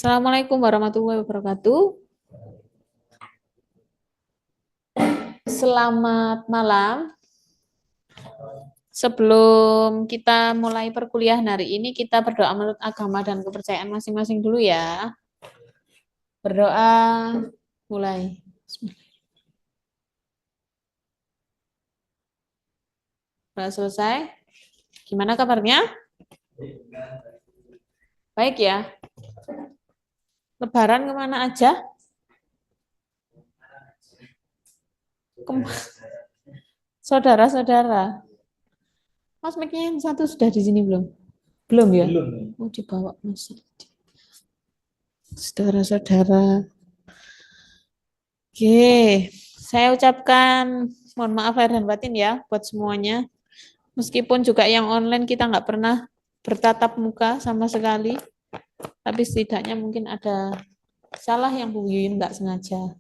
Assalamualaikum warahmatullahi wabarakatuh. Selamat malam. Sebelum kita mulai perkuliahan hari ini, kita berdoa menurut agama dan kepercayaan masing-masing dulu ya. Berdoa, mulai. Sudah selesai? Gimana kabarnya? Baik ya. Lebaran kemana aja? Saudara-saudara. Mas mic-nya yang satu sudah di sini belum? Belum ya? Belum. Oh, dibawa Mas. Saudara-saudara. Oke, saya ucapkan mohon maaf lahir dan batin ya buat semuanya. Meskipun juga yang online kita nggak pernah bertatap muka sama sekali, tapi setidaknya mungkin ada salah yang Bu Yuyun nggak sengaja.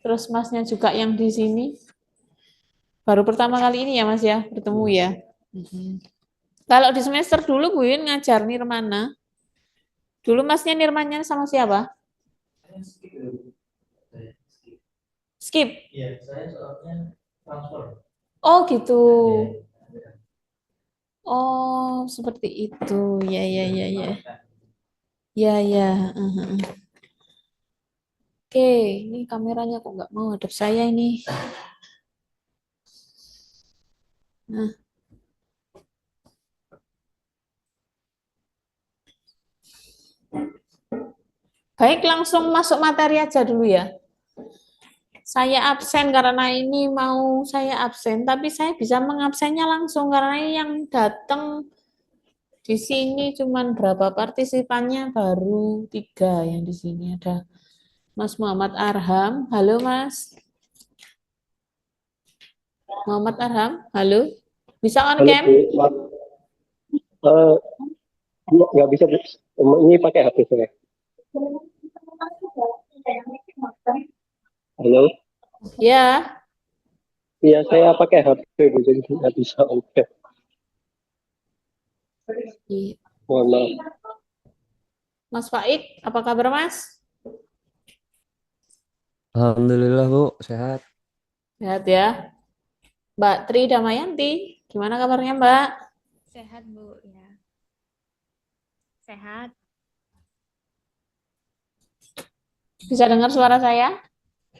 Terus masnya juga yang di sini baru pertama kali ini ya Mas ya bertemu ya. Kalau di semester dulu Bu Yuyun ngajar nirmana. Dulu masnya nirmanya sama siapa? Skip. Iya, saya soalnya transfer. Oh gitu. Oh seperti itu. Ya ya ya ya. Ya ya. Oke, ini kameranya kok nggak mau hadap saya ini. Nah, baik langsung masuk materi aja dulu ya. Saya absen karena ini mau saya absen, tapi saya bisa mengabsennya langsung karena ini yang datang di sini cuman berapa partisipannya baru 3 yang di sini ada Mas Muhammad Arham. Halo Mas. Muhammad Arham, halo. Bisa on Halo cam? Bu, nggak bisa Bu. Ini pakai HP saya. Halo, Ya. iya saya pakai HP Bu, jadi nggak bisa oke. Mohon maaf. Mas Faik, apa kabar Mas? Alhamdulillah Bu, sehat. Sehat ya. Mbak Tri Damayanti, gimana kabarnya Mbak? Sehat, Bu, ya. Sehat. Bisa dengar suara saya?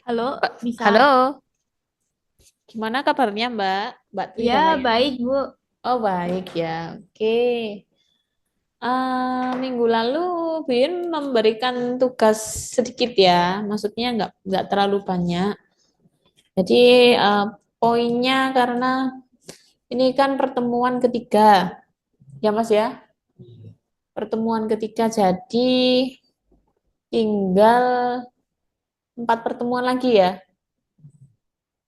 Halo, bisa. Halo. Gimana kabarnya Mbak? Mbak Tri Ya, Damayanti. baik, Bu. Oh baik ya. Oke. Minggu lalu Bin memberikan tugas sedikit ya. Maksudnya nggak terlalu banyak. Jadi poinnya karena ini kan pertemuan ketiga, ya Mas ya. Pertemuan ketiga jadi tinggal 4 pertemuan lagi ya.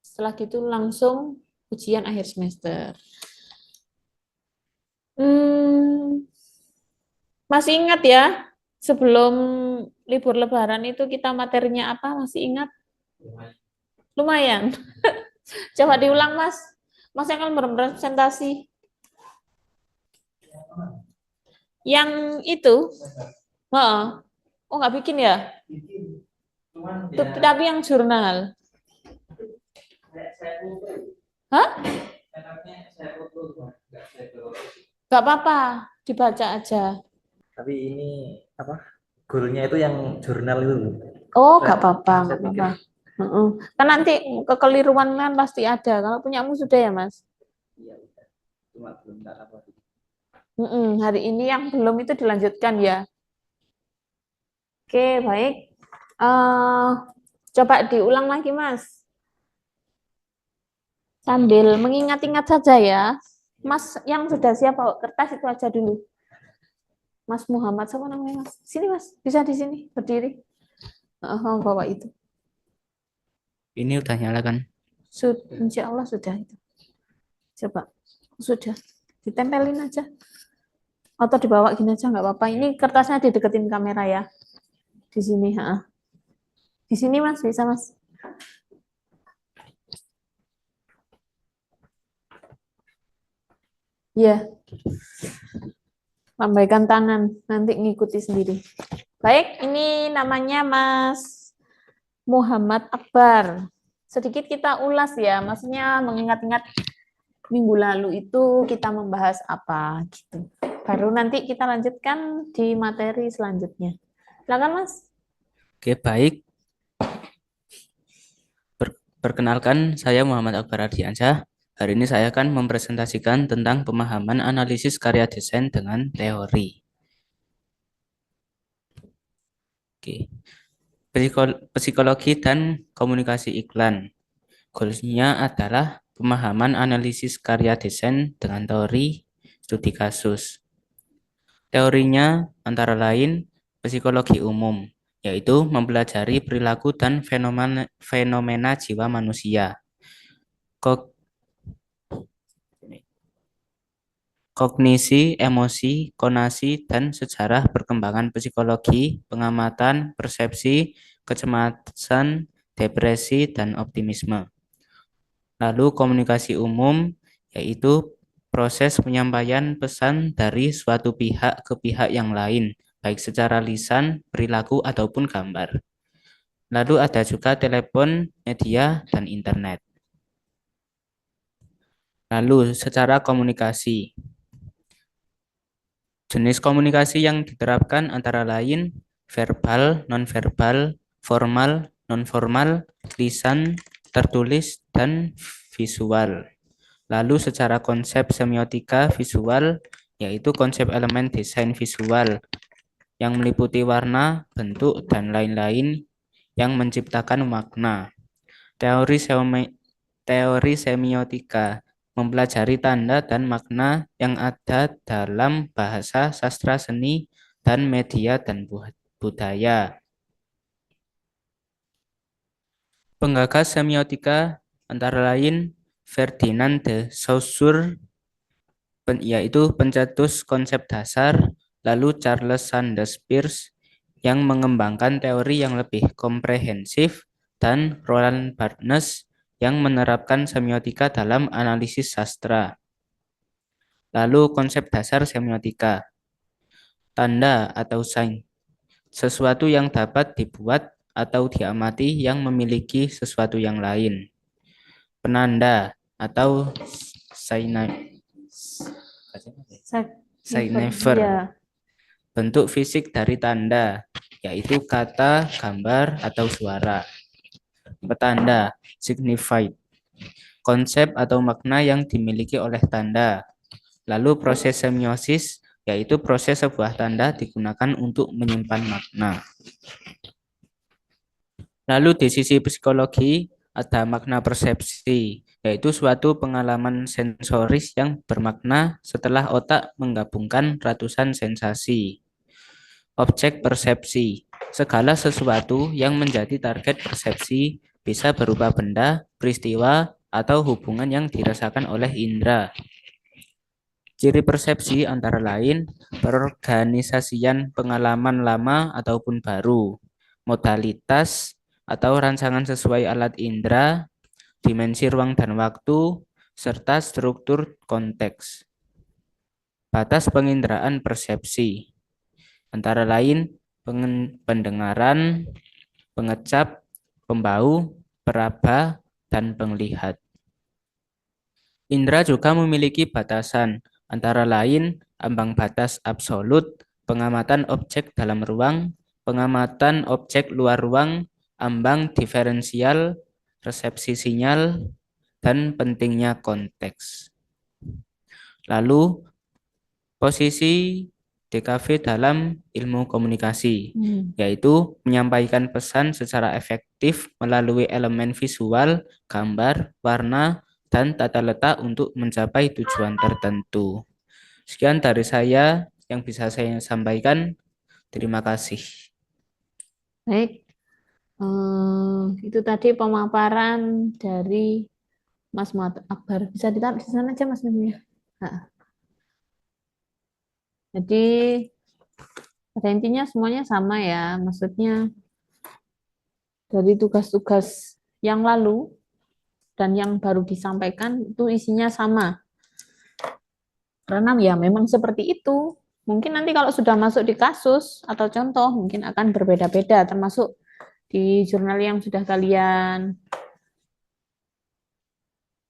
Setelah gitu langsung ujian akhir semester. Masih ingat ya, sebelum libur lebaran itu kita materinya apa? Masih ingat? Lumayan. Coba diulang Mas. Mas yang kan berpresentasi. Yang itu? Oh, oh nggak bikin ya? Tapi yang jurnal. Hah? Gak apa-apa, dibaca aja. Tapi ini apa? Goalnya itu yang jurnal itu. Oh, gak apa-apa, Saya gak pikir apa-apa. Kan nanti kekeliruan kan pasti ada. Kalau punyamu sudah ya, Mas? iya udah. Cuma belum tak apa. Hari ini yang belum itu dilanjutkan ya. Oke, baik. Coba diulang lagi, Mas. Sambil mengingat-ingat saja ya. Mas yang sudah siap bawa kertas itu aja dulu. Mas Muhammad, siapa namanya Mas? Sini Mas, bisa di sini berdiri. Bawa itu. Ini udah nyala kan? Insya Allah sudah itu. Coba, sudah. Ditempelin aja. Atau dibawa gini aja nggak apa-apa. Ini kertasnya dideketin kamera ya. Di sini, Di sini Mas, bisa Mas. Ya. Lambaikan tangan, nanti ngikuti sendiri. Baik, ini namanya Mas Muhammad Akbar. Sedikit kita ulas ya, maksudnya mengingat-ingat minggu lalu itu kita membahas apa gitu. Baru nanti kita lanjutkan di materi selanjutnya. Silakan Mas. Oke, baik. Perkenalkan, saya Muhammad Akbar Ardiansyah. Hari ini saya akan mempresentasikan tentang pemahaman analisis karya desain dengan teori. Oke. Psikologi dan komunikasi iklan. Goalsnya adalah pemahaman analisis karya desain dengan teori studi kasus. Teorinya antara lain psikologi umum, yaitu mempelajari perilaku dan fenomena jiwa manusia. Kognisi, emosi, konasi, dan sejarah perkembangan psikologi, pengamatan, persepsi, kecemasan, depresi, dan optimisme. Lalu komunikasi umum, yaitu proses penyampaian pesan dari suatu pihak ke pihak yang lain, baik secara lisan, perilaku, ataupun gambar. Lalu ada juga telepon, media, dan internet. Lalu secara komunikasi. Jenis komunikasi yang diterapkan antara lain verbal, nonverbal, formal, nonformal, lisan, tertulis, dan visual. Lalu secara konsep semiotika visual, yaitu konsep elemen desain visual yang meliputi warna, bentuk, dan lain-lain yang menciptakan makna. Teori semiotika mempelajari tanda dan makna yang ada dalam bahasa, sastra, seni, dan media dan budaya. Penggagas semiotika antara lain Ferdinand de Saussure, yaitu pencetus konsep dasar, lalu Charles Sanders Peirce yang mengembangkan teori yang lebih komprehensif, dan Roland Barthes yang menerapkan semiotika dalam analisis sastra. Lalu konsep dasar semiotika. Tanda atau sign. Sesuatu yang dapat dibuat atau diamati yang memiliki sesuatu yang lain. Penanda atau signifier. Bentuk fisik dari tanda, yaitu kata, gambar, atau suara. Petanda, signified. Konsep atau makna yang dimiliki oleh tanda. Lalu proses semiosis, yaitu proses sebuah tanda digunakan untuk menyimpan makna. Lalu di sisi psikologi ada makna persepsi, yaitu suatu pengalaman sensoris yang bermakna setelah otak menggabungkan ratusan sensasi. Objek persepsi, segala sesuatu yang menjadi target persepsi bisa berupa benda, peristiwa, atau hubungan yang dirasakan oleh indera. Ciri persepsi antara lain perorganisasian pengalaman lama ataupun baru, modalitas atau rancangan sesuai alat indera, dimensi ruang dan waktu, serta struktur konteks. Batas penginderaan persepsi antara lain pendengaran, pengecap, pembau, peraba, dan penglihat. Indera juga memiliki batasan, antara lain ambang batas absolut, pengamatan objek dalam ruang, pengamatan objek luar ruang, ambang diferensial, resepsi sinyal, dan pentingnya konteks. Lalu, posisi DKV dalam ilmu komunikasi, yaitu menyampaikan pesan secara efektif melalui elemen visual, gambar, warna, dan tata letak untuk mencapai tujuan tertentu. Sekian dari saya yang bisa saya sampaikan. Terima kasih. Baik, itu tadi pemaparan dari Mas Muhammad Akbar. Bisa ditaruh di sana aja Mas Mimia. Jadi pada intinya semuanya sama ya, maksudnya dari tugas-tugas yang lalu dan yang baru disampaikan itu isinya sama. Karena ya memang seperti itu. Mungkin nanti kalau sudah masuk di kasus atau contoh, mungkin akan berbeda-beda, termasuk di jurnal yang sudah kalian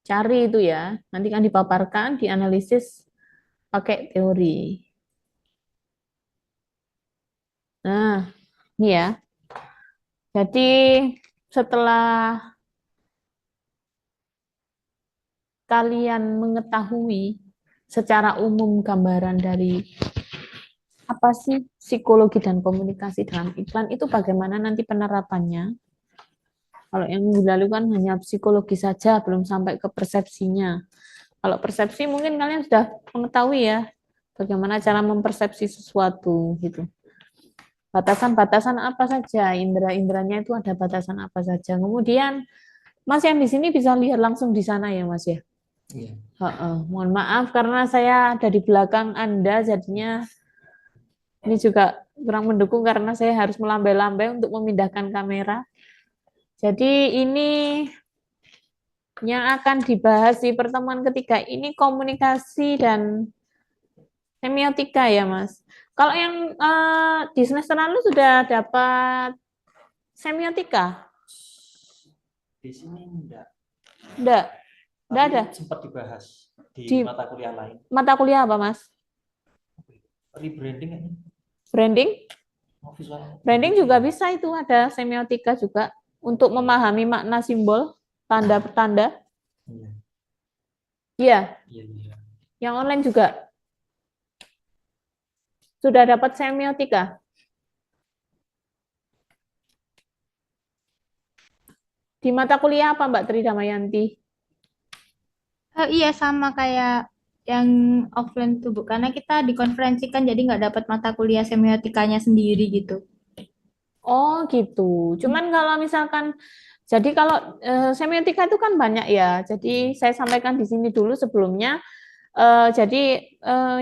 cari itu ya. Nanti kan dipaparkan, dianalisis pakai teori. Nah, ini ya. Jadi setelah kalian mengetahui secara umum gambaran dari apa sih psikologi dan komunikasi dalam iklan itu bagaimana nanti penerapannya. Kalau yang minggu lalu kan hanya psikologi saja, belum sampai ke persepsinya. Kalau persepsi mungkin kalian sudah mengetahui ya, bagaimana cara mempersepsi sesuatu gitu. Batasan-batasan apa saja, indera-inderanya itu ada batasan apa saja. Kemudian Mas yang di sini bisa lihat langsung di sana ya Mas ya. Iya. Mohon maaf karena saya ada di belakang Anda, jadinya ini juga kurang mendukung karena saya harus melambai-lambai untuk memindahkan kamera. Jadi ini yang akan dibahas di pertemuan ketiga ini komunikasi dan semiotika ya Mas. Kalau yang di semester lalu sudah dapat semiotika? Di sini enggak. Enggak Tapi ada. sempat dibahas Di- di mata kuliah lain. Mata kuliah apa Mas? Rebranding kan? Branding? Oh, visual. Branding juga bisa itu, ada semiotika juga untuk memahami makna simbol, tanda-tanda. Iya. Iya, Iya, iya. yang online juga sudah dapat semiotika. Di mata kuliah apa Mbak Tri Damayanti? Iya sama kayak yang offline tuh Bu, karena kita dikonferensikan jadi nggak dapat mata kuliah semiotikanya sendiri gitu. Oh gitu. Cuman kalau misalkan, jadi kalau semiotika itu kan banyak ya. Jadi saya sampaikan di sini dulu sebelumnya. Jadi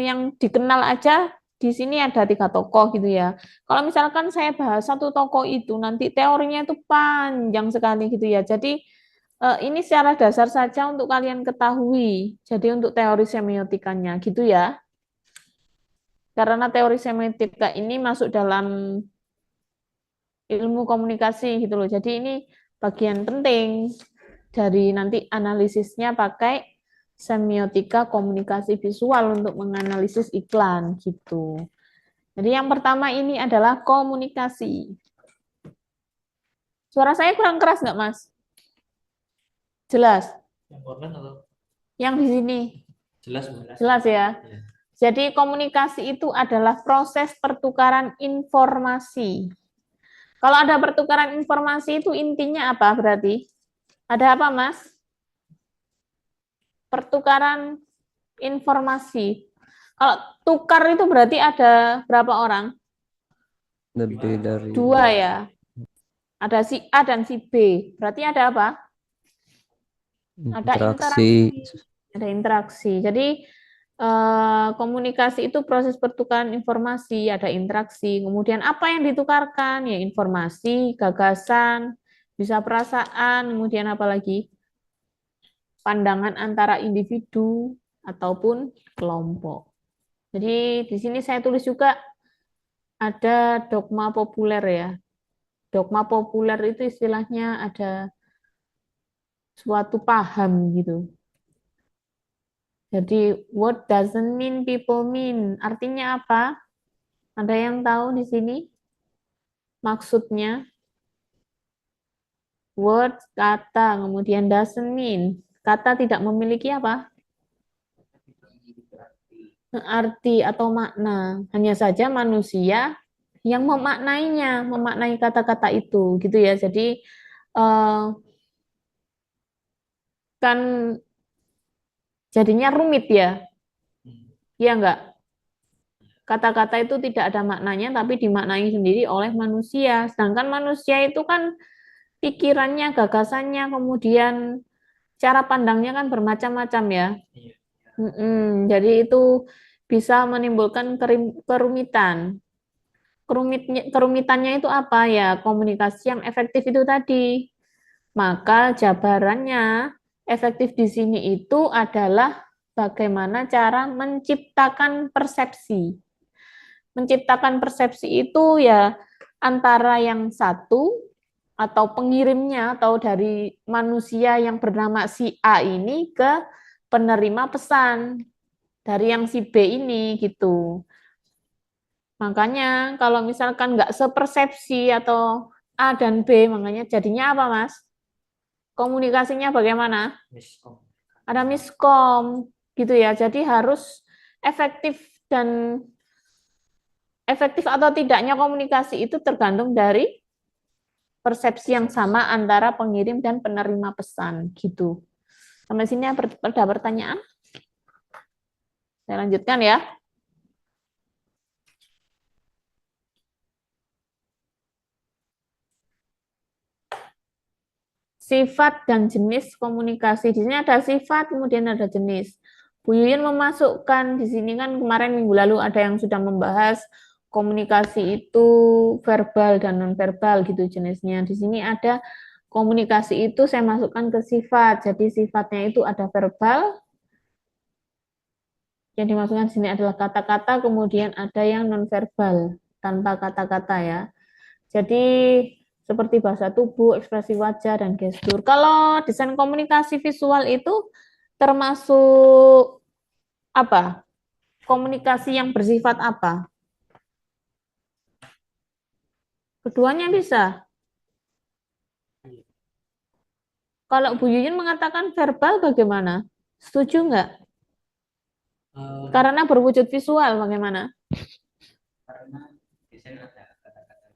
yang dikenal aja di sini ada 3 tokoh gitu ya. Kalau misalkan saya bahas satu tokoh itu nanti teorinya itu panjang sekali gitu ya. Jadi ini secara dasar saja untuk kalian ketahui. Jadi untuk teori semiotikanya gitu ya. Karena teori semiotika ini masuk dalam ilmu komunikasi gitu loh. Jadi ini bagian penting dari nanti analisisnya pakai semiotika komunikasi visual untuk menganalisis iklan gitu. Jadi yang pertama ini adalah komunikasi. Suara saya kurang keras nggak, Mas? Jelas? Yang online atau Yang di sini? jelas, jelas. Jelas ya? Iya. Jadi komunikasi itu adalah proses pertukaran informasi. Kalau ada pertukaran informasi itu intinya apa berarti? Ada apa, Mas? Pertukaran informasi. Kalau tukar itu berarti ada berapa orang? Lebih dari 2 ya. Ada si A dan si B. Berarti ada apa? Ada interaksi. Ada interaksi. Jadi komunikasi itu proses pertukaran informasi, ada interaksi. Kemudian apa yang ditukarkan? Ya informasi, gagasan, bisa perasaan, kemudian apa lagi? Pandangan antara individu ataupun kelompok. Jadi di sini saya tulis juga ada dogma populer ya. Dogma populer itu istilahnya ada suatu paham gitu. Jadi what doesn't mean people mean. Artinya apa? Ada yang tahu di sini? Maksudnya word kata, kemudian doesn't mean. Kata tidak memiliki apa? Arti atau makna. Hanya saja manusia yang memaknainya, memaknai kata-kata itu gitu ya. Jadi kan jadinya rumit ya. Iya enggak? Kata-kata itu tidak ada maknanya, tapi dimaknai sendiri oleh manusia. Sedangkan manusia itu kan pikirannya, gagasannya, kemudian cara pandangnya kan bermacam-macam ya. Jadi itu bisa menimbulkan kerumitan. Kerumitannya itu apa ya? Komunikasi yang efektif itu tadi. Maka jabarannya efektif di sini itu adalah bagaimana cara menciptakan persepsi. Menciptakan persepsi itu ya antara yang satu atau pengirimnya atau dari manusia yang bernama si A ini ke penerima pesan dari yang si B ini gitu. Makanya kalau misalkan nggak sepersepsi atau A dan B, makanya jadinya apa, Mas? Komunikasinya bagaimana? Miskom. Ada miskom gitu ya. Jadi harus efektif dan efektif atau tidaknya komunikasi itu tergantung dari persepsi yang sama antara pengirim dan penerima pesan gitu. Sampai sini ada pertanyaan? Saya lanjutkan ya. Sifat dan jenis komunikasi. Di sini ada sifat, kemudian ada jenis. Bu Yuyun memasukkan di sini kan kemarin minggu lalu ada yang sudah membahas komunikasi itu verbal dan nonverbal gitu jenisnya. Di sini ada komunikasi itu saya masukkan ke sifat. Jadi sifatnya itu ada verbal. Yang dimasukkan di sini adalah kata-kata, kemudian ada yang nonverbal tanpa kata-kata ya. Jadi seperti bahasa tubuh, ekspresi wajah, dan gestur. Kalau desain komunikasi visual itu termasuk apa? Komunikasi yang bersifat apa? Keduanya bisa. Kalau Bu Yuyun mengatakan verbal bagaimana? Setuju nggak? Karena berwujud visual bagaimana? Karena desain ada kata-kata.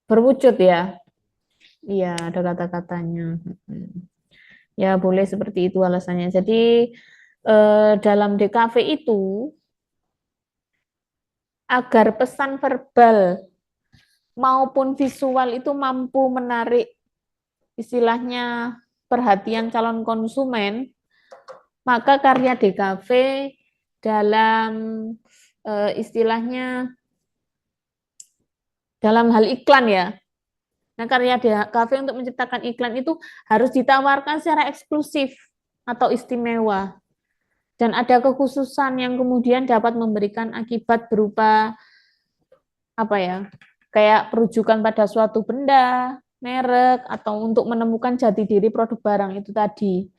Berwujud ya? Iya, ada kata-katanya. Ya, boleh seperti itu alasannya. Jadi, dalam DKV itu, agar pesan verbal maupun visual itu mampu menarik istilahnya perhatian calon konsumen, maka karya DKV dalam istilahnya dalam hal iklan ya. Nah, karya DKV untuk menciptakan iklan itu harus ditawarkan secara eksklusif atau istimewa. Dan ada kekhususan yang kemudian dapat memberikan akibat berupa apa ya? Kayak perujukan pada suatu benda, merek, atau untuk menemukan jati diri produk barang itu tadi.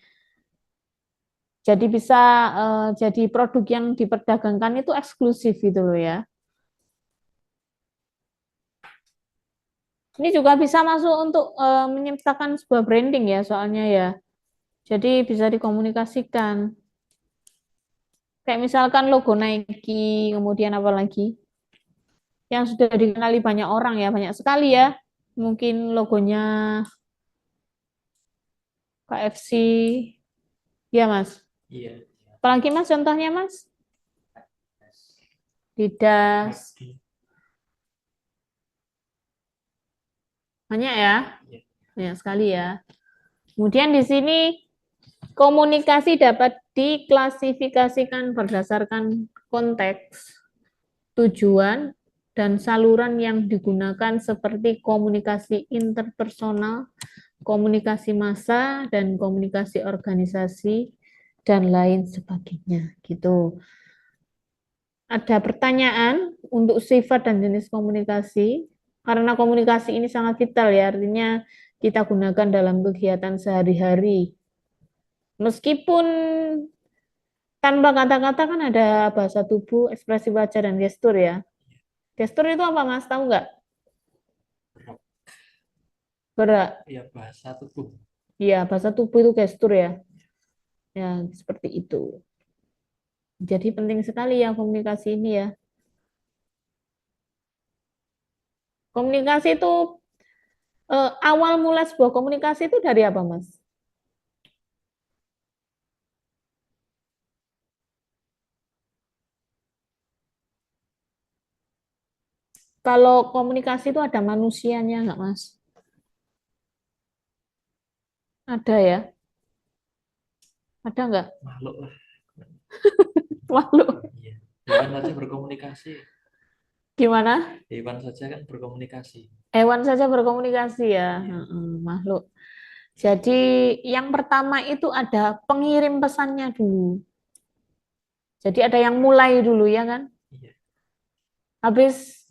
Jadi bisa jadi produk yang diperdagangkan itu eksklusif gitu loh ya. Ini juga bisa masuk untuk menciptakan sebuah branding ya soalnya ya. Jadi bisa dikomunikasikan. Kayak misalkan logo Nike, kemudian apa lagi? Yang sudah dikenali banyak orang ya, banyak sekali ya. Mungkin logonya KFC, ya Mas. Iya. Apalagi Mas contohnya Mas? Didas. Banyak ya? Banyak sekali ya. Kemudian di sini komunikasi dapat diklasifikasikan berdasarkan konteks, tujuan, dan saluran yang digunakan seperti komunikasi interpersonal, komunikasi massa, dan komunikasi organisasi, dan lain sebagainya. Gitu. Ada pertanyaan untuk sifat dan jenis komunikasi? Karena komunikasi ini sangat vital ya, artinya kita gunakan dalam kegiatan sehari-hari. Meskipun tanpa kata-kata kan ada bahasa tubuh, ekspresi wajah, dan gestur ya. Gestur itu apa Mas? Tahu nggak? Gerak. Iya, bahasa tubuh. Iya, bahasa tubuh itu gestur ya. Ya, seperti itu. Jadi penting sekali ya komunikasi ini ya. Komunikasi itu awal mula sebuah komunikasi itu dari apa, Mas? Kalau komunikasi itu ada manusianya nggak, Mas? Ada ya? Ada nggak? Makhluk lah. Makhluk. Iya. Hewan saja berkomunikasi. Gimana? Hewan saja kan berkomunikasi. Hewan saja berkomunikasi ya, Iya. makhluk. Jadi yang pertama itu ada pengirim pesannya dulu. Jadi ada yang mulai dulu ya kan? Iya. Habis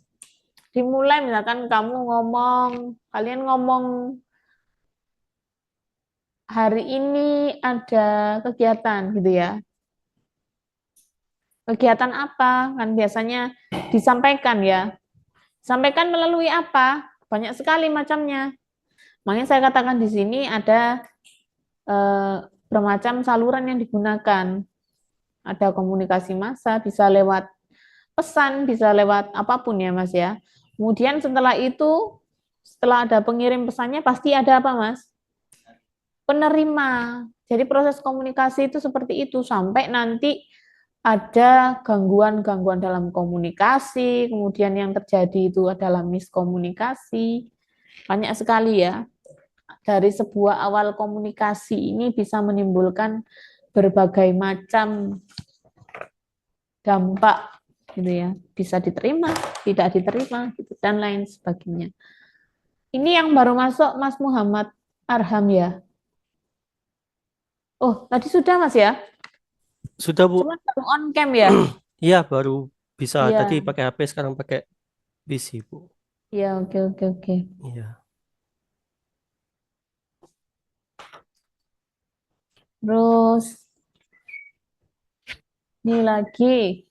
dimulai misalkan kalian ngomong hari ini ada kegiatan gitu ya. Kegiatan apa? Kan biasanya disampaikan ya. Sampaikan melalui apa? Banyak sekali macamnya. Makanya saya katakan di sini ada bermacam saluran yang digunakan. Ada komunikasi massa, bisa lewat pesan, bisa lewat apapun ya Mas ya. Kemudian setelah itu, setelah ada pengirim pesannya, pasti ada apa Mas? Penerima. Jadi proses komunikasi itu seperti itu, sampai nanti ada gangguan-gangguan dalam komunikasi, kemudian yang terjadi itu adalah miskomunikasi. Banyak sekali ya. Dari sebuah awal komunikasi ini bisa menimbulkan berbagai macam dampak gitu ya. Bisa diterima, tidak diterima gitu, dan lain sebagainya. Ini yang baru masuk Mas Muhammad Arham ya. Oh, tadi sudah Mas ya? Sudah, Bu. Cuma baru on cam ya? Iya, baru bisa. Tadi Iya. pakai HP, sekarang pakai PC, Bu. Iya, oke, oke, oke. Iya. Terus, ini lagi.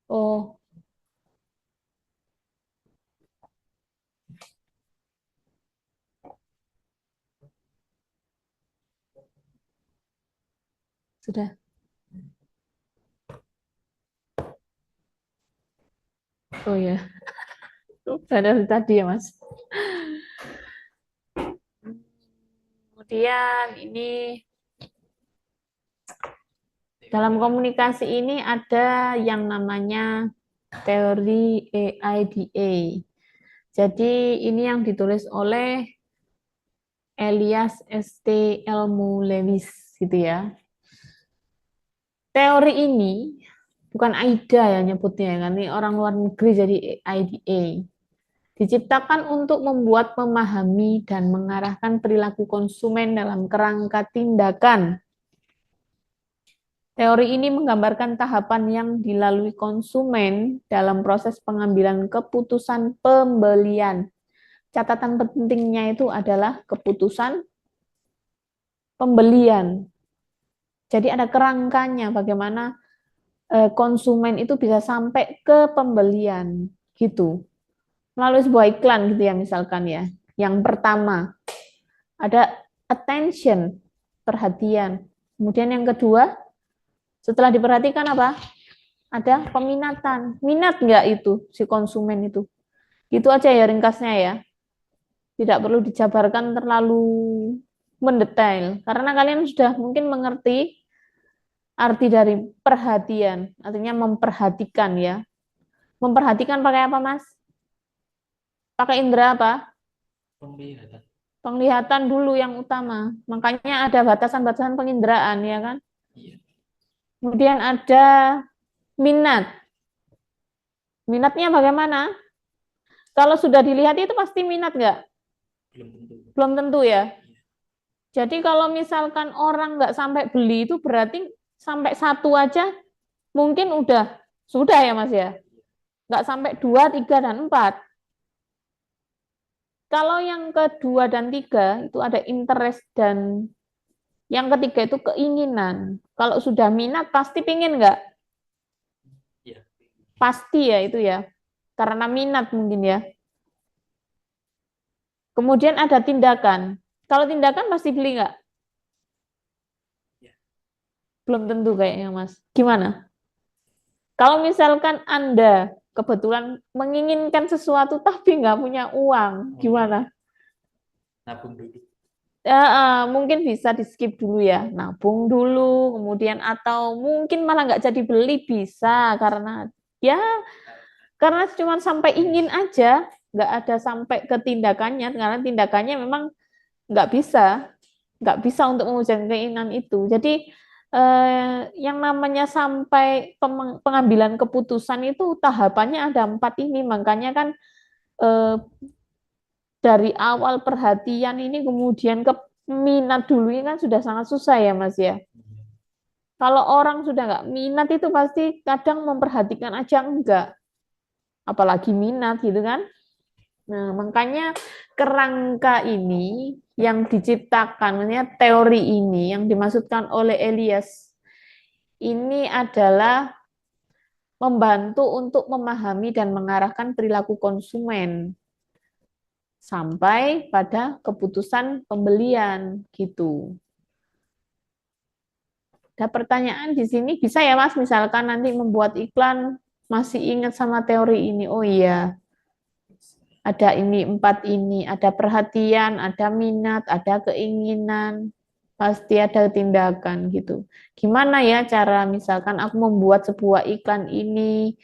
Oh, sudah. Oh ya, ada tadi ya Mas. Kemudian ini dalam komunikasi ini ada yang namanya teori AIDA. Jadi ini yang ditulis oleh Elias St. Elmo Lewis gitu ya. Teori ini bukan AIDA ya nyebutnya kan, ini orang luar negeri jadi AIDA. Diciptakan untuk membuat, memahami, dan mengarahkan perilaku konsumen dalam kerangka tindakan. Teori ini menggambarkan tahapan yang dilalui konsumen dalam proses pengambilan keputusan pembelian. Catatan pentingnya itu adalah keputusan pembelian. Jadi ada kerangkanya bagaimana konsumen itu bisa sampai ke pembelian gitu. Melalui sebuah iklan gitu ya misalkan ya. Yang pertama ada attention, perhatian. Kemudian yang kedua, setelah diperhatikan apa? Ada peminatan. Minat nggak itu si konsumen itu? Gitu aja ya ringkasnya ya. Tidak perlu dijabarkan terlalu mendetail. Karena kalian sudah mungkin mengerti arti dari perhatian. Artinya memperhatikan ya. Memperhatikan pakai apa, Mas? Pakai indera apa? Penglihatan. Penglihatan dulu yang utama. Makanya ada batasan-batasan penginderaan, ya kan? Iya. Kemudian ada minat. Minatnya bagaimana? Kalau sudah dilihat itu pasti minat nggak? Belum tentu. Belum tentu ya. Jadi kalau misalkan orang nggak sampai beli itu berarti sampai satu aja mungkin sudah ya Mas ya. Nggak sampai 2, 3, dan 4. Kalau yang kedua dan 3 itu ada interest dan yang ketiga itu keinginan. Kalau sudah minat pasti pingin nggak? Iya. Pasti ya itu ya. Karena minat mungkin ya. Kemudian ada tindakan. Kalau tindakan pasti beli nggak? Ya. Belum tentu kayaknya Mas. Gimana? Kalau misalkan Anda kebetulan menginginkan sesuatu tapi nggak punya uang, gimana? Nabung dulu. Mungkin bisa di skip dulu ya, nabung dulu, kemudian atau mungkin malah nggak jadi beli bisa karena cuma sampai ingin aja, nggak ada sampai ke tindakannya karena tindakannya memang nggak bisa untuk mewujudkan keinginan itu. Jadi yang namanya sampai pengambilan keputusan itu tahapannya ada 4 ini, makanya kan dari awal perhatian ini kemudian ke minat dulu ini kan sudah sangat susah ya Mas ya. Kalau orang sudah nggak minat itu pasti kadang memperhatikan aja enggak, apalagi minat gitu kan. Nah, makanya kerangka ini yang diciptakan, maksudnya teori ini yang dimaksudkan oleh Elias ini adalah membantu untuk memahami dan mengarahkan perilaku konsumen sampai pada keputusan pembelian gitu. Ada pertanyaan di sini, bisa ya Mas, misalkan nanti membuat iklan masih ingat sama teori ini. Oh iya, ada ini, 4 ini, ada perhatian, ada minat, ada keinginan, pasti ada tindakan gitu. Gimana ya cara misalkan aku membuat sebuah iklan ini,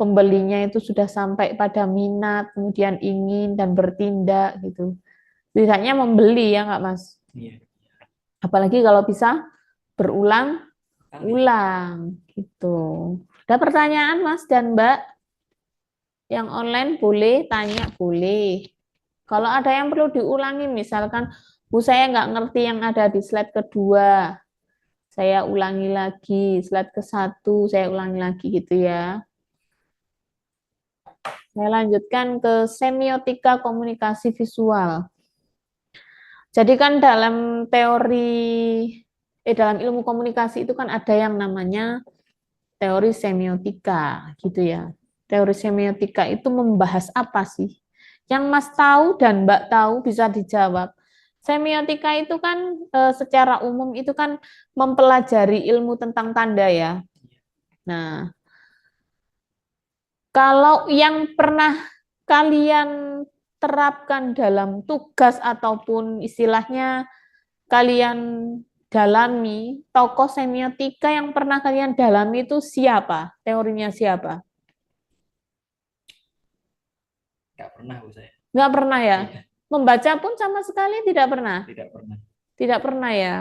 pembelinya itu sudah sampai pada minat, kemudian ingin dan bertindak gitu. Tidaknya membeli ya nggak Mas? Iya. Apalagi kalau bisa berulang-ulang gitu. Ada pertanyaan Mas dan Mbak? Yang online boleh, tanya boleh. Kalau ada yang perlu diulangi, misalkan, Bu saya nggak ngerti yang ada di slide kedua, saya ulangi lagi, slide ke-1, saya ulangi lagi gitu ya. Saya lanjutkan ke semiotika komunikasi visual. Jadi kan dalam dalam ilmu komunikasi itu kan ada yang namanya teori semiotika gitu ya. Teori semiotika itu membahas apa sih? Yang Mas tahu dan Mbak tahu bisa dijawab. Semiotika itu kan secara umum itu kan mempelajari ilmu tentang tanda ya. Nah, kalau yang pernah kalian terapkan dalam tugas ataupun istilahnya kalian dalami, tokoh semiotika yang pernah kalian dalami itu siapa? Teorinya siapa? Nggak pernah Bu saya. Nggak pernah ya? Iya, Membaca pun sama sekali tidak pernah? tidak pernah. Tidak pernah ya?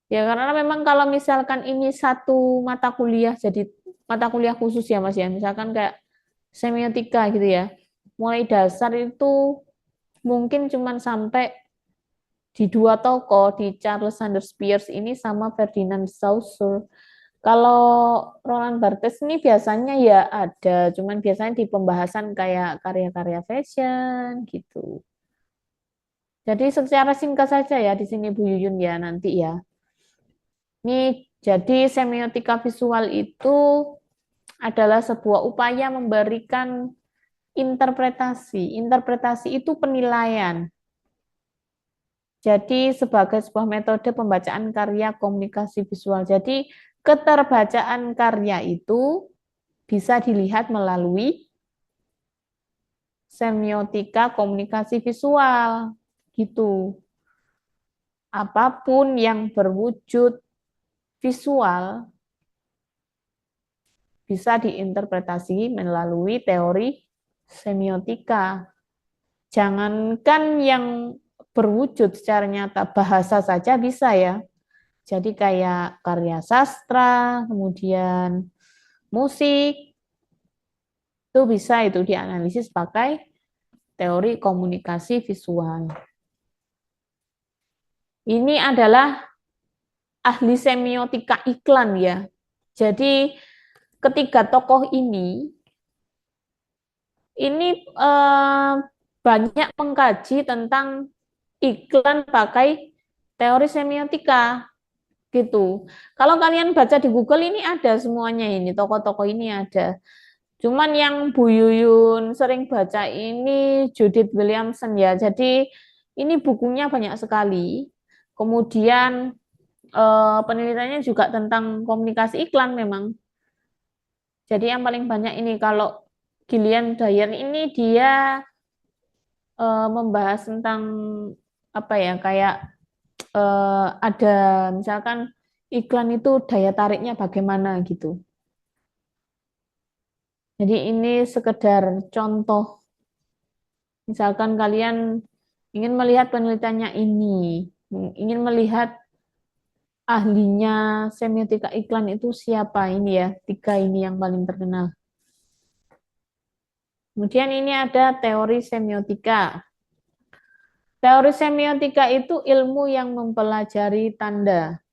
Ya karena memang kalau misalkan ini satu mata kuliah, jadi mata kuliah khusus ya Mas ya, misalkan kayak semiotika gitu ya, mulai dasar itu mungkin cuman sampai di 2 tokoh, di Charles Sanders Peirce ini sama Ferdinand Saussure. Kalau Roland Barthes ini biasanya ya ada, cuman biasanya di pembahasan kayak karya-karya fashion gitu. Jadi secara singkat saja ya di sini Bu Yuyun ya nanti ya. Ini jadi semiotika visual itu adalah sebuah upaya memberikan interpretasi. Interpretasi itu penilaian. Jadi sebagai sebuah metode pembacaan karya komunikasi visual. Jadi keterbacaan karya itu bisa dilihat melalui semiotika komunikasi visual. Gitu. Apapun yang berwujud visual bisa diinterpretasi melalui teori semiotika. Jangankan yang berwujud secara nyata, bahasa saja bisa ya. Jadi kayak karya sastra, kemudian musik, itu bisa itu dianalisis pakai teori komunikasi visual. Ini adalah ahli semiotika iklan ya. Jadi ketiga tokoh ini banyak mengkaji tentang iklan pakai teori semiotika gitu. Kalau kalian baca di Google ini ada semuanya ini, tokoh-tokoh ini ada. Cuman yang Bu Yuyun sering baca ini Judith Williamson ya. Jadi ini bukunya banyak sekali. Kemudian penelitiannya juga tentang komunikasi iklan memang. Jadi yang paling banyak ini kalau Gillian Dyer ini dia membahas tentang apa ya kayak ada misalkan iklan itu daya tariknya bagaimana gitu. Jadi ini sekedar contoh. Misalkan kalian ingin melihat penelitiannya ini, ingin melihat ahlinya semiotika iklan itu siapa ini ya, 3 ini yang paling terkenal. Kemudian ini ada teori semiotika. Teori semiotika itu ilmu yang mempelajari tanda.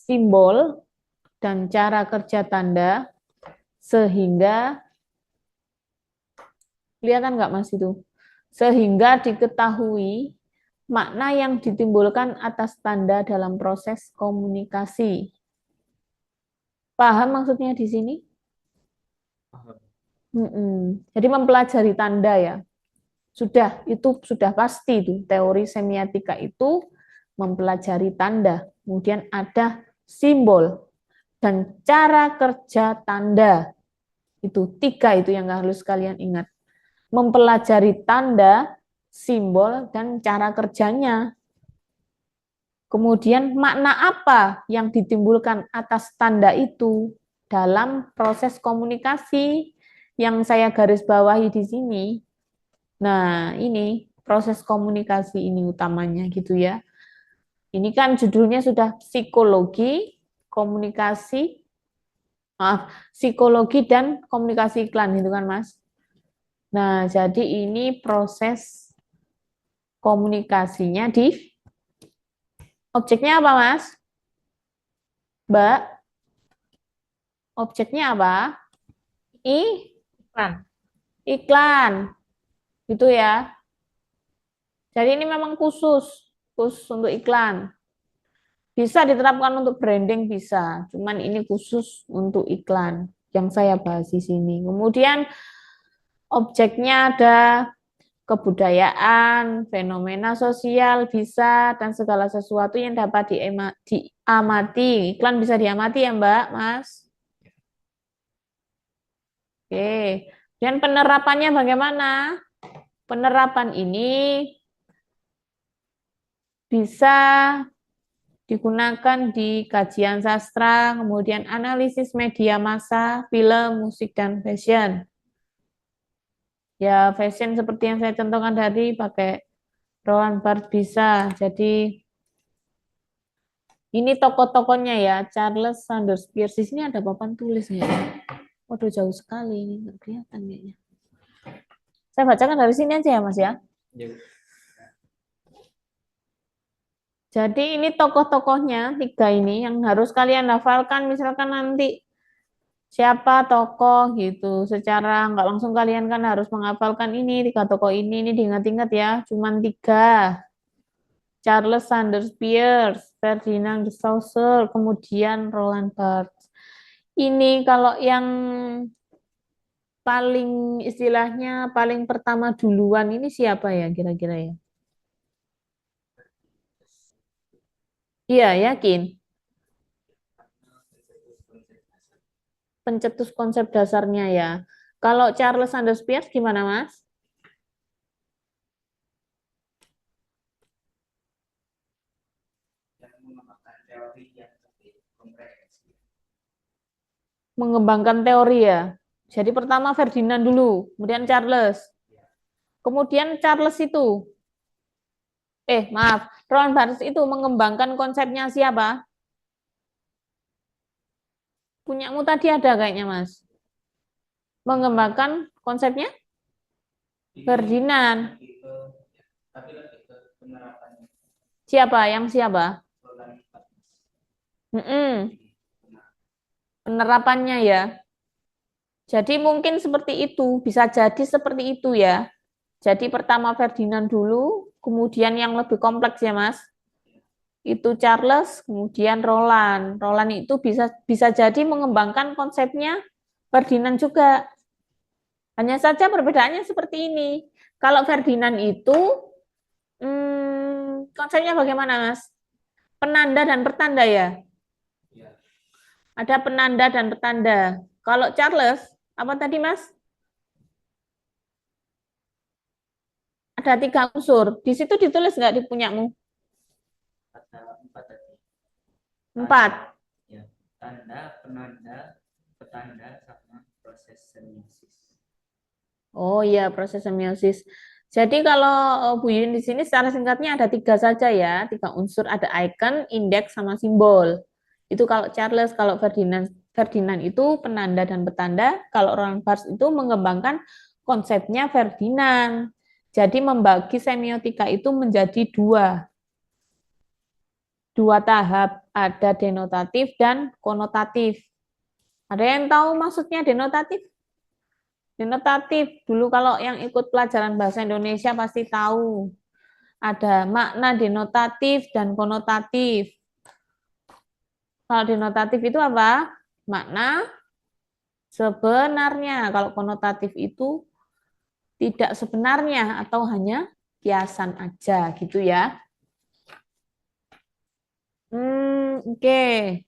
simbol dan cara kerja tanda sehingga, kelihatan nggak Mas itu? Sehingga diketahui makna yang ditimbulkan atas tanda dalam proses komunikasi. Paham maksudnya di sini? Jadi mempelajari tanda ya. Itu sudah pasti itu. Teori semiotika itu mempelajari tanda. Kemudian ada simbol dan cara kerja tanda. Itu 3 itu yang harus kalian ingat. Mempelajari tanda, simbol, dan cara kerjanya. Kemudian makna apa yang ditimbulkan atas tanda itu dalam proses komunikasi yang saya garis bawahi di sini. Nah, ini proses komunikasi ini utamanya gitu ya. Ini kan judulnya sudah psikologi, psikologi dan komunikasi iklan gitu kan, Mas. Nah, jadi ini proses komunikasinya di objeknya apa, Mas? Mbak? Objeknya apa? Iklan. Iklan. Gitu ya. Jadi ini memang khusus untuk iklan. Bisa diterapkan untuk branding bisa, cuman ini khusus untuk iklan yang saya bahas di sini. Kemudian objeknya ada kebudayaan, fenomena sosial bisa, dan segala sesuatu yang dapat diamati. Iklan bisa diamati ya Mbak, Mas? Oke. Dan penerapannya bagaimana? Penerapan ini bisa digunakan di kajian sastra, kemudian analisis media massa, film, musik, dan fashion. Ya, fashion seperti yang saya contohkan tadi, pakai Roland Barthes bisa. Jadi, ini tokoh-tokohnya ya, Charles Sanders Peirce. Di sini ada papan tulisnya. Waduh, jauh sekali ini, nggak kelihatan kayaknya. Saya bacakan dari sini aja ya, Mas ya. Jadi ini tokoh-tokohnya 3 ini yang harus kalian hafalkan. Misalkan nanti siapa tokoh gitu. Secara nggak langsung kalian kan harus menghafalkan ini 3 tokoh ini diingat-ingat ya. Cuman 3. Charles Sanders Peirce, Ferdinand de Saussure, kemudian Roland Barthes. Ini kalau yang paling istilahnya paling pertama duluan ini siapa ya kira-kira ya? Iya, yakin. Pencetus konsep dasarnya ya. Kalau Charles Sanders Peirce gimana, Mas? Mengembangkan teori ya. Jadi pertama Ferdinand dulu, kemudian Charles. Kemudian Charles itu, Roland Barthes itu mengembangkan konsepnya siapa? Punyamu tadi ada kayaknya, Mas. Mengembangkan konsepnya Ferdinand. Siapa? Yang siapa? Penerapannya ya. Jadi mungkin seperti itu, bisa jadi seperti itu ya. Jadi pertama Ferdinand dulu, kemudian yang lebih kompleks ya Mas. Itu Charles, kemudian Roland. Roland itu bisa jadi mengembangkan konsepnya Ferdinand juga. Hanya saja perbedaannya seperti ini. Kalau Ferdinand itu konsepnya bagaimana Mas? Penanda dan pertanda ya? Ada penanda dan petanda. Kalau Charles, apa tadi Mas? Ada 3 unsur. Di situ ditulis nggak di punyamu? 4. Ya, tanda, penanda, petanda, sama proses semiosis. Oh iya, proses semiosis. Jadi kalau Bu Yun di sini secara singkatnya ada 3 saja ya, 3 unsur, ada icon, indeks, sama simbol. Itu kalau Charles, kalau Ferdinand itu penanda dan petanda, kalau Roland Barthes itu mengembangkan konsepnya Ferdinand. Jadi membagi semiotika itu menjadi 2. dua tahap, ada denotatif dan konotatif. Ada yang tahu maksudnya denotatif? Denotatif, dulu kalau yang ikut pelajaran bahasa Indonesia pasti tahu. Ada makna denotatif dan konotatif. Kalau denotatif itu apa? Makna sebenarnya. Kalau konotatif itu tidak sebenarnya atau hanya kiasan aja gitu ya. Oke.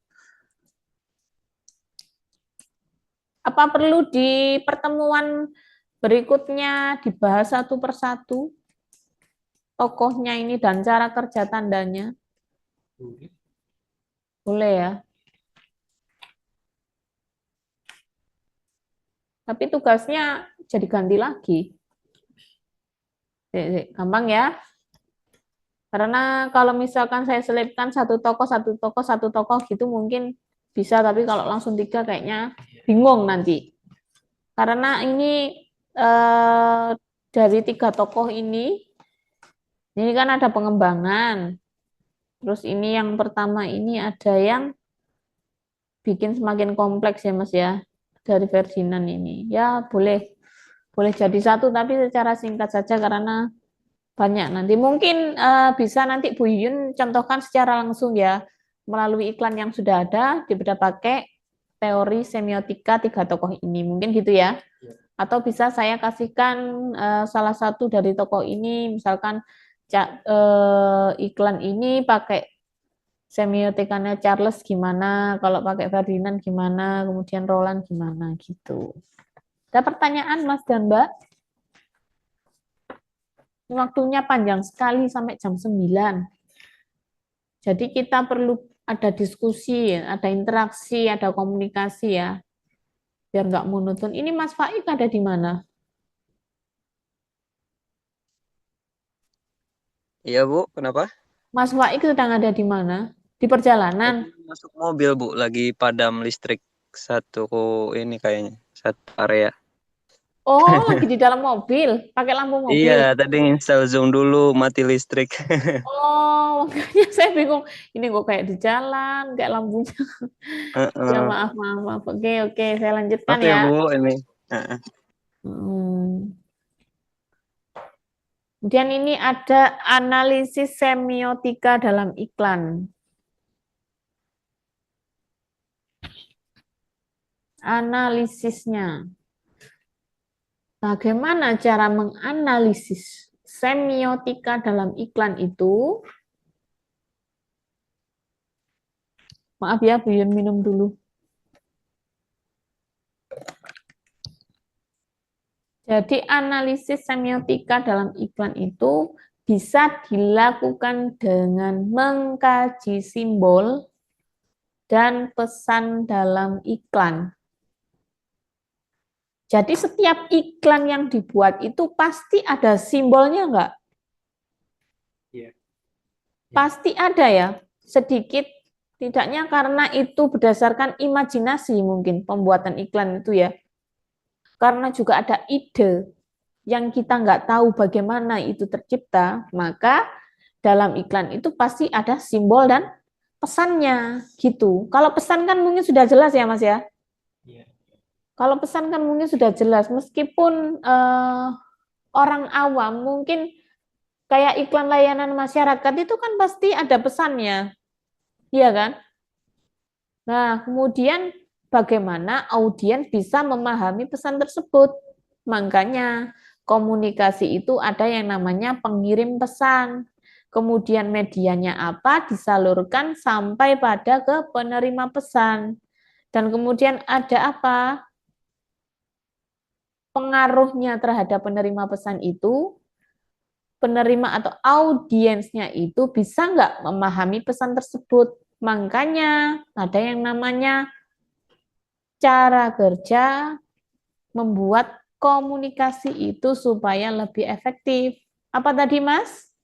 Apa perlu di pertemuan berikutnya dibahas satu persatu tokohnya ini dan cara kerja tandanya? Boleh ya. Tapi tugasnya jadi ganti lagi. Gampang ya. Karena kalau misalkan saya selipkan satu tokoh gitu mungkin bisa, tapi kalau langsung 3 kayaknya bingung nanti. Karena ini dari 3 tokoh ini kan ada pengembangan. Terus ini yang pertama ini ada yang bikin semakin kompleks ya Mas ya, dari Ferdinand ini. Ya boleh jadi satu, tapi secara singkat saja karena banyak nanti. Mungkin bisa nanti Bu Yun contohkan secara langsung ya, melalui iklan yang sudah ada, daripada pakai teori semiotika 3 tokoh ini. Mungkin gitu ya. Atau bisa saya kasihkan salah satu dari tokoh ini, misalkan iklan ini pakai semiotikanya Charles gimana, kalau pakai Ferdinand gimana, kemudian Roland gimana gitu. Ada pertanyaan Mas dan Mbak? Waktunya panjang sekali sampai jam 9. Jadi kita perlu ada diskusi, ada interaksi, ada komunikasi ya. Biar nggak monoton. Ini Mas Faik ada di mana? Iya Bu, kenapa? Mas Faik sedang ada di mana? Di perjalanan. Tadi masuk mobil Bu, lagi padam listrik satu ini kayaknya, satu area. Oh, lagi di dalam mobil, pakai lampu mobil. Iya, tadi install Zoom dulu, mati listrik. Oh, makanya saya bingung. Ini kok kayak di jalan, kayak lampunya. Ya, Heeh. maaf. Oke, saya lanjutkan Oke ya. Bu, ini. Heeh. Kemudian ini ada analisis semiotika dalam iklan. Analisisnya. Bagaimana cara menganalisis semiotika dalam iklan itu? Maaf ya, Bu Yun minum dulu. Jadi analisis semiotika dalam iklan itu bisa dilakukan dengan mengkaji simbol dan pesan dalam iklan. Jadi setiap iklan yang dibuat itu pasti ada simbolnya enggak? Iya. Pasti ada ya, sedikit tidaknya karena itu berdasarkan imajinasi mungkin pembuatan iklan itu ya. Karena juga ada ide yang kita nggak tahu bagaimana itu tercipta, maka dalam iklan itu pasti ada simbol dan pesannya gitu. Kalau pesan kan mungkin sudah jelas ya Mas ya. Iya. Kalau pesan kan mungkin sudah jelas, meskipun orang awam mungkin kayak iklan layanan masyarakat itu kan pasti ada pesannya, iya kan? Nah, kemudian bagaimana audiens bisa memahami pesan tersebut? Makanya komunikasi itu ada yang namanya pengirim pesan. Kemudian medianya apa disalurkan sampai pada ke penerima pesan. Dan kemudian ada apa? Pengaruhnya terhadap penerima pesan itu, penerima atau audiensnya itu bisa nggak memahami pesan tersebut. Makanya ada yang namanya cara kerja membuat komunikasi itu supaya lebih efektif. Apa tadi Mas?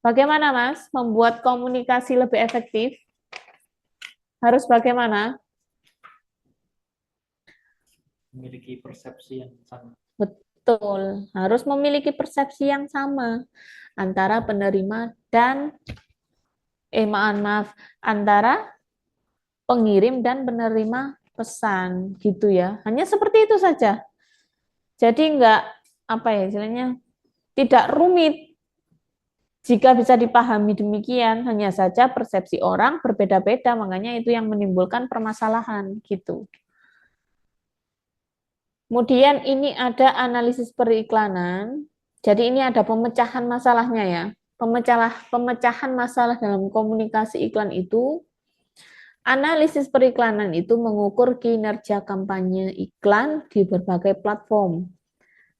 Bagaimana Mas membuat komunikasi lebih efektif? Harus bagaimana? Memiliki persepsi yang sama. Betul, harus memiliki persepsi yang sama antara penerima dan maaf, antara pengirim dan penerima pesan gitu ya. Hanya seperti itu saja. Jadi enggak apa ya istilahnya tidak rumit. Jika bisa dipahami demikian, hanya saja persepsi orang berbeda-beda, makanya itu yang menimbulkan permasalahan gitu. Kemudian ini ada analisis periklanan. Jadi ini ada pemecahan masalahnya ya. Pemecahan masalah dalam komunikasi iklan itu, analisis periklanan itu mengukur kinerja kampanye iklan di berbagai platform.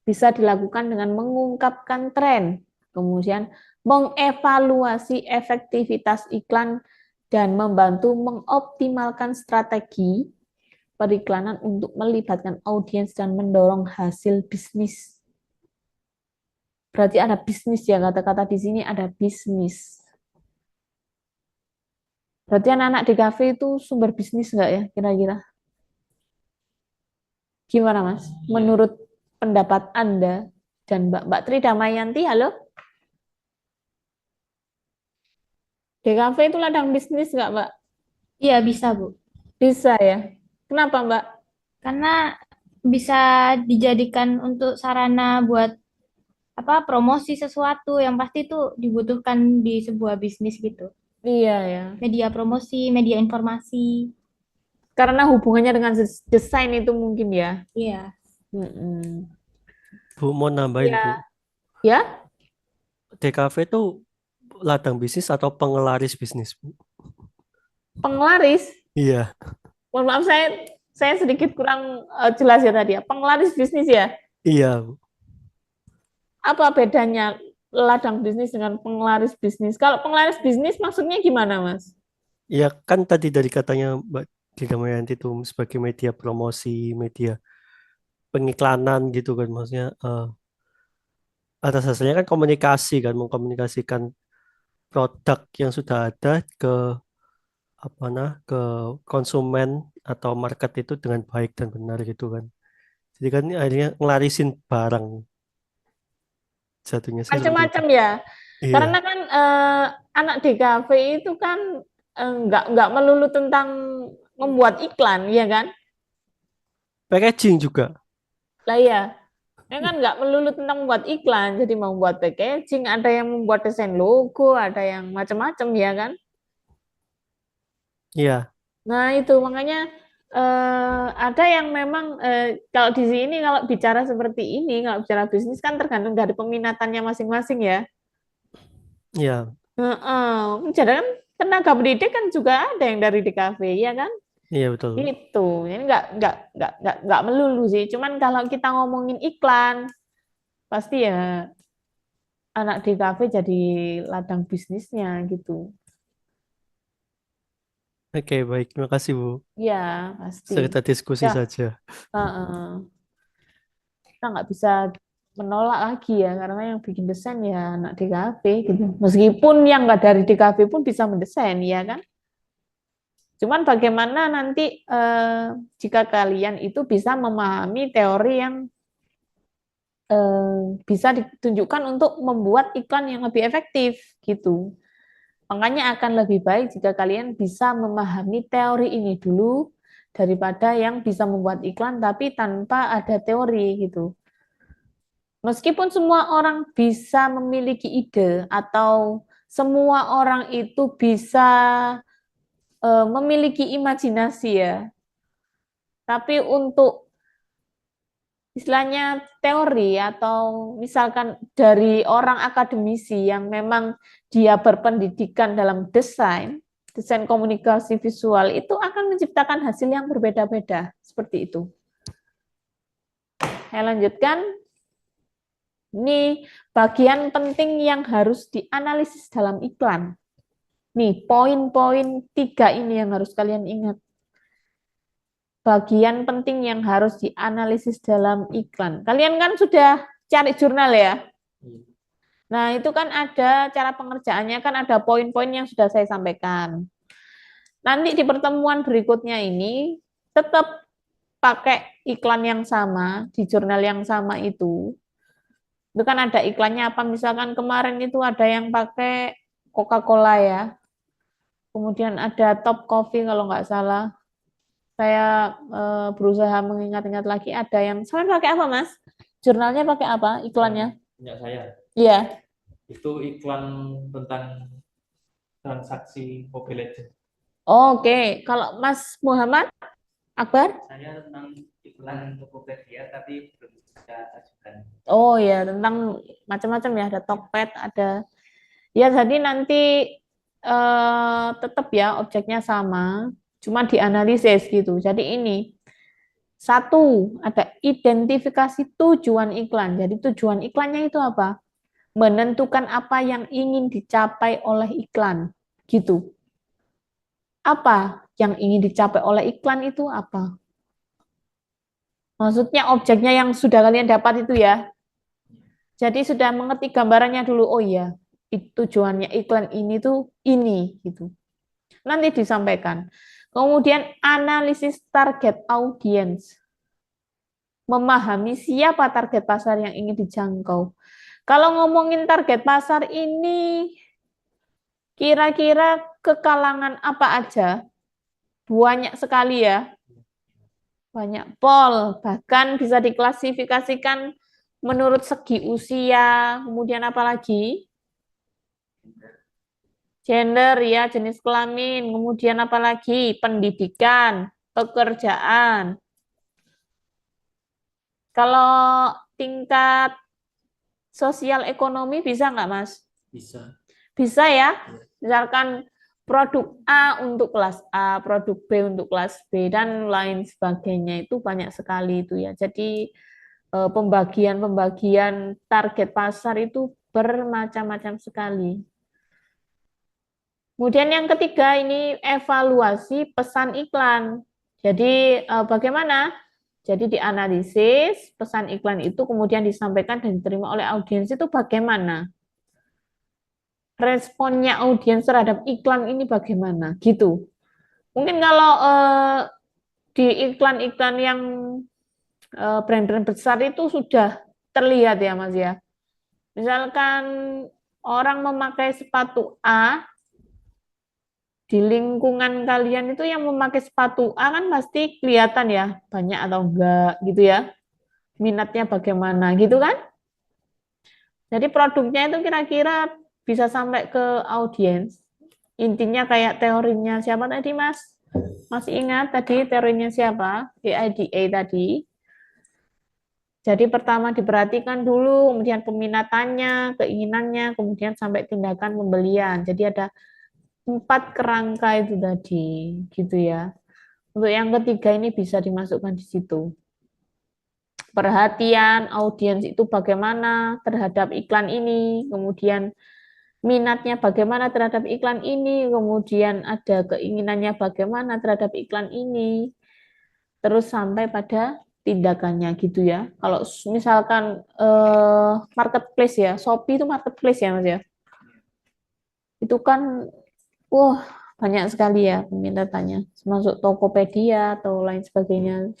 Bisa dilakukan dengan mengungkapkan tren, kemudian mengevaluasi efektivitas iklan dan membantu mengoptimalkan strategi periklanan untuk melibatkan audiens dan mendorong hasil bisnis. Berarti ada bisnis ya, kata-kata di sini ada bisnis. Berarti anak-anak di kafe itu sumber bisnis nggak ya kira-kira? Gimana Mas? Menurut pendapat Anda dan Mbak Tri Damayanti, halo? Di kafe itu ladang bisnis nggak Mbak? Iya, bisa, Bu. Bisa ya? Kenapa Mbak? Karena bisa dijadikan untuk sarana buat promosi sesuatu yang pasti itu dibutuhkan di sebuah bisnis gitu. Iya ya. Media promosi, media informasi. Karena hubungannya dengan desain itu mungkin ya. Iya. Mm-mm. Bu, mau nambahin, Ya. Bu. Ya? DKV itu ladang bisnis atau pengelaris bisnis, Bu? Penglaris. Iya, Mohon maaf saya sedikit kurang jelas ya tadi ya. Penglaris bisnis ya. iya, Bu. Apa bedanya ladang bisnis dengan penglaris bisnis? Kalau penglaris bisnis maksudnya gimana, Mas? Ya kan tadi dari katanya Mbak Damayanti itu sebagai media promosi, media pengiklanan gitu kan, maksudnya atas dasarnya kan komunikasi kan, mengkomunikasikan produk yang sudah ada ke ke konsumen atau market itu dengan baik dan benar gitu kan. Jadi kan akhirnya ngelarisin barang jatuhnya sih seperti itu. Macam-macam ya. Iya, Karena kan anak di kafe itu kan nggak melulu tentang membuat iklan, ya kan? packaging juga. Lah ya, kan nggak melulu tentang membuat iklan. Jadi mau membuat packaging, ada yang membuat desain logo, ada yang macam-macam, ya kan? Iya, Nah itu makanya ada yang memang kalau di sini kalau bicara seperti ini, kalau bicara bisnis kan tergantung dari peminatannya masing-masing ya. iya, Jadi kan tenaga pendidik kan juga ada yang dari DKV, ya kan? iya betul. Itu, ini nggak melulu sih. Cuman kalau kita ngomongin iklan, pasti ya anak DKV jadi ladang bisnisnya gitu. Oke, baik. Terima kasih, Bu. Ya pasti. Sekedar diskusi Ya, saja. kita nggak bisa menolak lagi ya karena yang bikin desain ya anak DKV gitu. Meskipun yang nggak dari DKV pun bisa mendesain, ya kan? Cuman bagaimana nanti jika kalian itu bisa memahami teori yang bisa ditunjukkan untuk membuat iklan yang lebih efektif gitu. Makanya akan lebih baik jika kalian bisa memahami teori ini dulu daripada yang bisa membuat iklan tapi tanpa ada teori gitu. Meskipun semua orang bisa memiliki ide atau semua orang itu bisa memiliki imajinasi ya, tapi untuk istilahnya teori atau misalkan dari orang akademisi yang memang dia berpendidikan dalam desain komunikasi visual itu akan menciptakan hasil yang berbeda-beda seperti itu. Saya lanjutkan. Ini bagian penting yang harus dianalisis dalam iklan. Nih, poin-poin 3 ini yang harus kalian ingat. Bagian penting yang harus dianalisis dalam iklan. Kalian kan sudah cari jurnal ya? Nah, itu kan ada cara pengerjaannya, kan ada poin-poin yang sudah saya sampaikan. Nanti di pertemuan berikutnya ini, tetap pakai iklan yang sama, di jurnal yang sama itu kan ada iklannya apa, misalkan kemarin itu ada yang pakai Coca-Cola ya. kemudian ada Top Coffee kalau nggak salah. Saya berusaha mengingat-ingat lagi, ada yang sampai pakai apa, Mas? Jurnalnya pakai apa? Iklannya? Punya saya. Iya. Itu iklan tentang transaksi Mobile Legends. Oke, kalau Mas Muhammad Akbar? Saya tentang iklan Tokopedia tapi belum bisa ajukan. Oh ya, tentang macam-macam ya, ada Tokped, ada ya, jadi nanti tetap ya objeknya sama, cuma dianalisis gitu. Jadi ini satu, ada identifikasi tujuan iklan. Jadi tujuan iklannya itu apa? Menentukan apa yang ingin dicapai oleh iklan, gitu. Apa yang ingin dicapai oleh iklan itu apa? Maksudnya objeknya yang sudah kalian dapat itu ya. Jadi sudah mengerti gambarannya dulu. Oh iya, tujuannya iklan ini tuh ini gitu. Nanti disampaikan. Kemudian analisis target audience. Memahami siapa target pasar yang ingin dijangkau. Kalau ngomongin target pasar ini, kira-kira ke kalangan apa aja? Banyak sekali ya. Banyak pol, bahkan bisa diklasifikasikan menurut segi usia, kemudian apa lagi? Gender ya, jenis kelamin, kemudian apa lagi? Pendidikan, pekerjaan. Kalau tingkat sosial ekonomi bisa nggak, Mas? Bisa. Bisa ya. Misalkan produk A untuk kelas A, produk B untuk kelas B, dan lain sebagainya. Itu banyak sekali itu ya. Jadi pembagian-pembagian target pasar itu bermacam-macam sekali. Kemudian yang ketiga ini evaluasi pesan iklan. Jadi bagaimana? Jadi dianalisis pesan iklan itu kemudian disampaikan dan diterima oleh audiens itu bagaimana? Responnya audiens terhadap iklan ini bagaimana? Gitu. Mungkin kalau di iklan-iklan yang brand-brand besar itu sudah terlihat ya Mas ya. Misalkan orang memakai sepatu A, di lingkungan kalian itu yang memakai sepatu A kan pasti kelihatan ya, banyak atau enggak gitu ya. Minatnya bagaimana gitu kan? Jadi produknya itu kira-kira bisa sampai ke audiens. Intinya kayak teorinya siapa tadi Mas? Masih ingat tadi teorinya siapa? AIDA tadi. Jadi pertama diperhatikan dulu, kemudian peminatannya, keinginannya, kemudian sampai tindakan pembelian. Jadi ada 4 kerangka itu tadi, gitu ya. Untuk yang ketiga ini bisa dimasukkan di situ. Perhatian audiens itu bagaimana terhadap iklan ini, kemudian minatnya bagaimana terhadap iklan ini, kemudian ada keinginannya bagaimana terhadap iklan ini, terus sampai pada tindakannya gitu ya. Kalau misalkan marketplace ya, Shopee itu marketplace ya Mas ya. Itu kan wah banyak sekali ya peminatnya, termasuk Tokopedia atau lain sebagainya.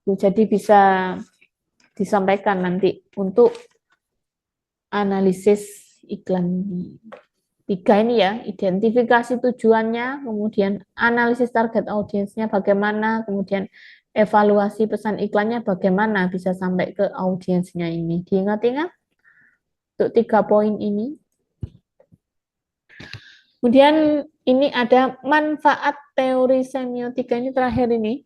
Jadi bisa disampaikan nanti untuk analisis iklan. 3 ini ya, identifikasi tujuannya, kemudian analisis target audiensnya bagaimana, kemudian evaluasi pesan iklannya bagaimana bisa sampai ke audiensnya ini. Diingat-ingat untuk 3 poin ini. Kemudian ini ada manfaat teori semiotika, ini terakhir ini.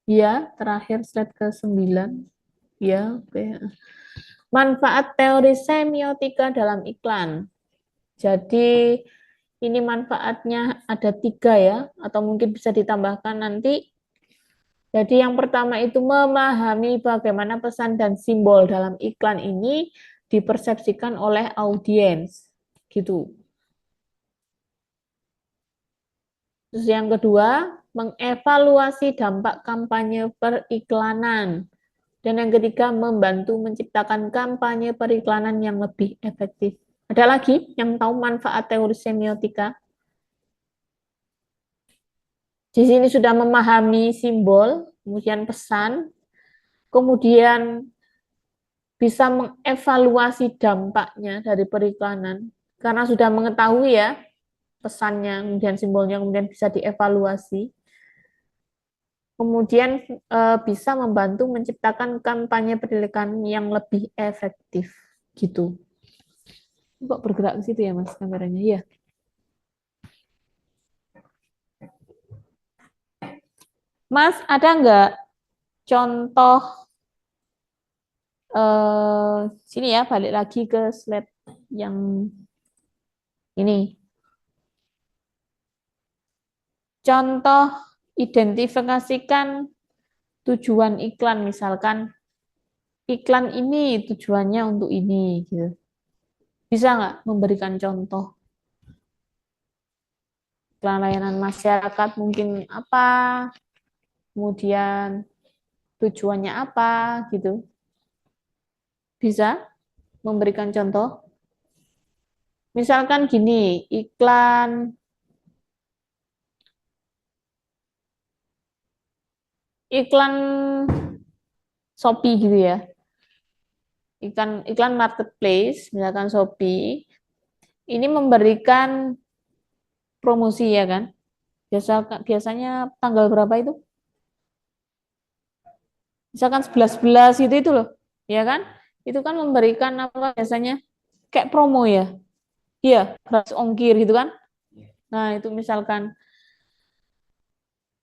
Ya, terakhir slide ke-9. Ya, oke. Manfaat teori semiotika dalam iklan. Jadi ini manfaatnya ada 3 ya, atau mungkin bisa ditambahkan nanti. Jadi yang pertama itu memahami bagaimana pesan dan simbol dalam iklan ini dipersepsikan oleh audiens. Gitu. Terus yang kedua, mengevaluasi dampak kampanye periklanan. Dan yang ketiga, membantu menciptakan kampanye periklanan yang lebih efektif. Ada lagi yang tahu manfaat teori semiotika? Di sini sudah memahami simbol, kemudian pesan, kemudian bisa mengevaluasi dampaknya dari periklanan. Karena sudah mengetahui ya pesannya, kemudian simbolnya, kemudian bisa dievaluasi. Kemudian bisa membantu menciptakan kampanye pendidikan yang lebih efektif gitu. Kok bergerak ke situ ya Mas kameranya? Iya. Mas, ada nggak contoh sini ya, balik lagi ke slide yang ini. Contoh identifikasikan tujuan iklan, misalkan iklan ini tujuannya untuk ini, gitu. Bisa nggak memberikan contoh? Iklan layanan masyarakat mungkin apa, kemudian tujuannya apa, gitu. Bisa memberikan contoh? Misalkan gini, iklan Shopee gitu ya. Iklan marketplace, misalkan Shopee, ini memberikan promosi ya kan? Biasanya tanggal berapa itu? Misalkan 11-11 itu loh, ya kan? Itu kan memberikan apa biasanya? Kayak promo ya. Iya, gratis ongkir gitu kan? Nah, itu misalkan.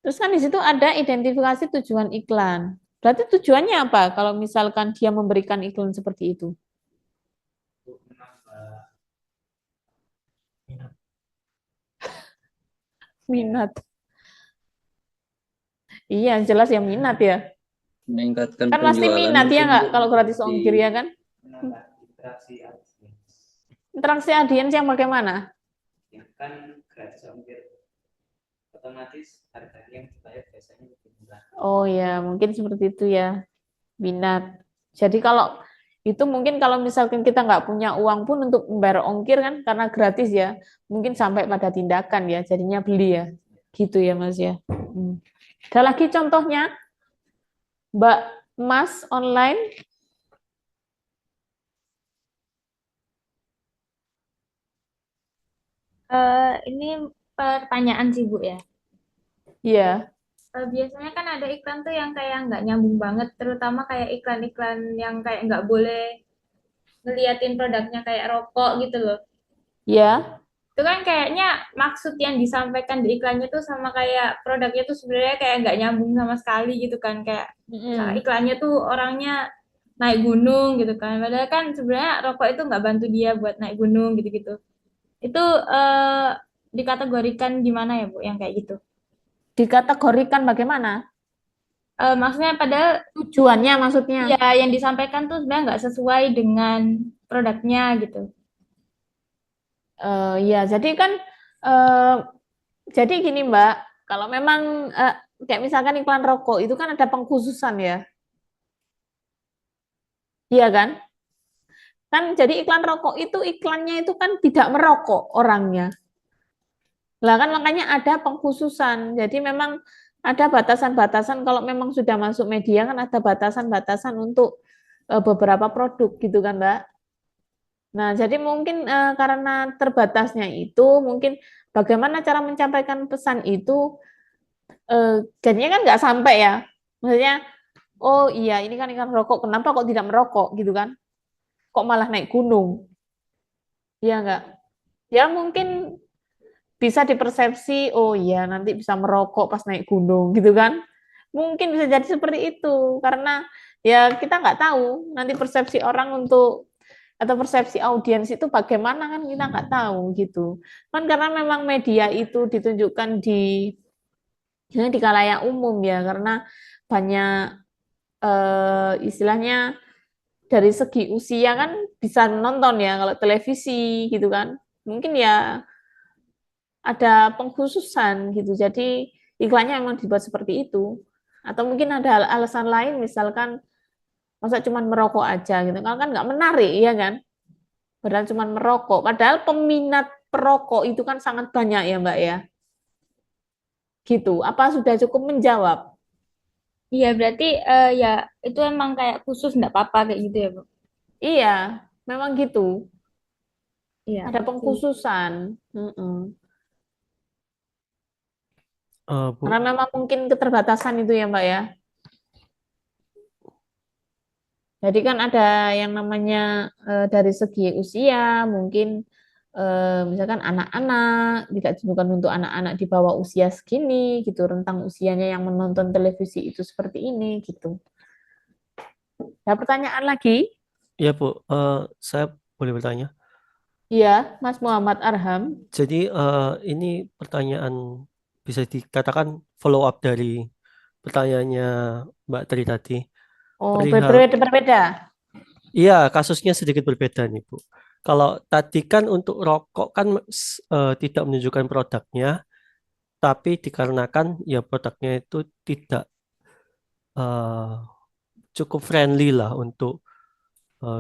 Terus kan di situ ada identifikasi tujuan iklan. Berarti tujuannya apa kalau misalkan dia memberikan iklan seperti itu? Minat. Iya, jelas yang minat ya. Meningkatkan Kan pasti penjualan minat ya mungkin nggak kalau gratis ongkir ya kan? Menambah interaksi audiens. Interaksi audiens yang bagaimana? Ya kan gratis ongkir, otomatis harganya yang dibayar biasanya lebih murah. Oh ya, mungkin seperti itu ya, minat. Jadi kalau itu mungkin kalau misalkan kita nggak punya uang pun untuk membayar ongkir kan, karena gratis ya, mungkin sampai pada tindakan ya, jadinya beli ya. Gitu ya Mas ya. Ada lagi contohnya? Mbak Mas online? Ini pertanyaan sih Bu ya. Iya. Biasanya kan ada iklan tuh yang kayak nggak nyambung banget, terutama kayak iklan-iklan yang kayak nggak boleh ngeliatin produknya kayak rokok gitu loh. Ya. Itu kan kayaknya maksud yang disampaikan di iklannya tuh sama kayak produknya tuh sebenarnya kayak nggak nyambung sama sekali gitu kan. Kayak misalnya iklannya tuh orangnya naik gunung gitu kan. Padahal kan sebenarnya rokok itu nggak bantu dia buat naik gunung gitu-gitu. Itu dikategorikan gimana ya Bu yang kayak gitu? Dikategorikan bagaimana? Maksudnya padahal Tujuannya maksudnya? ya yang disampaikan tuh sebenarnya nggak sesuai dengan produknya gitu. Ya, jadi kan jadi gini Mbak, kalau memang kayak misalkan iklan rokok itu kan ada pengkhususan ya, iya kan? Kan jadi iklan rokok itu iklannya itu kan tidak merokok orangnya. Lah kan makanya ada pengkhususan. Jadi memang ada batasan-batasan kalau memang sudah masuk media kan ada batasan-batasan untuk beberapa produk gitu kan Mbak. Nah, jadi mungkin karena terbatasnya itu, mungkin bagaimana cara menyampaikan pesan itu, jadinya kan nggak sampai ya. Maksudnya, oh iya ini kan ikan rokok, kenapa kok tidak merokok gitu kan? Kok malah naik gunung? Iya nggak? Ya mungkin bisa dipersepsi, oh iya nanti bisa merokok pas naik gunung gitu kan? Mungkin bisa jadi seperti itu, karena ya kita nggak tahu nanti persepsi orang untuk atau persepsi audiens itu bagaimana kan kita nggak tahu gitu kan karena memang media itu ditunjukkan di khalayak umum ya karena banyak istilahnya dari segi usia kan bisa nonton ya kalau televisi gitu kan mungkin ya ada pengkhususan gitu jadi iklannya memang dibuat seperti itu atau mungkin ada alasan lain misalkan masa cuma merokok aja gitu kan nggak menarik ya kan padahal cuma merokok. Padahal peminat perokok itu kan sangat banyak ya Mbak ya. Gitu. Apa sudah cukup menjawab? Iya berarti ya itu emang kayak khusus nggak apa-apa kayak gitu ya Bu. Iya, memang gitu. Iya, Ada pasti. pengkhususan. Bu, Karena memang mungkin keterbatasan itu ya Mbak ya. Jadi kan ada yang namanya dari segi usia, mungkin misalkan anak-anak, tidak bukan untuk anak-anak di bawah usia segini, gitu, rentang usianya yang menonton televisi itu seperti ini, gitu. Ada pertanyaan lagi? ya Bu, saya boleh bertanya. Iya, Mas Muhammad Arham. Jadi ini pertanyaan bisa dikatakan follow up dari pertanyaannya Mbak Tri tadi. Oh, Perihal, berbeda. iya kasusnya sedikit berbeda nih Bu. Kalau tadi kan untuk rokok kan tidak menunjukkan produknya, tapi dikarenakan ya produknya itu tidak eh, cukup friendly lah untuk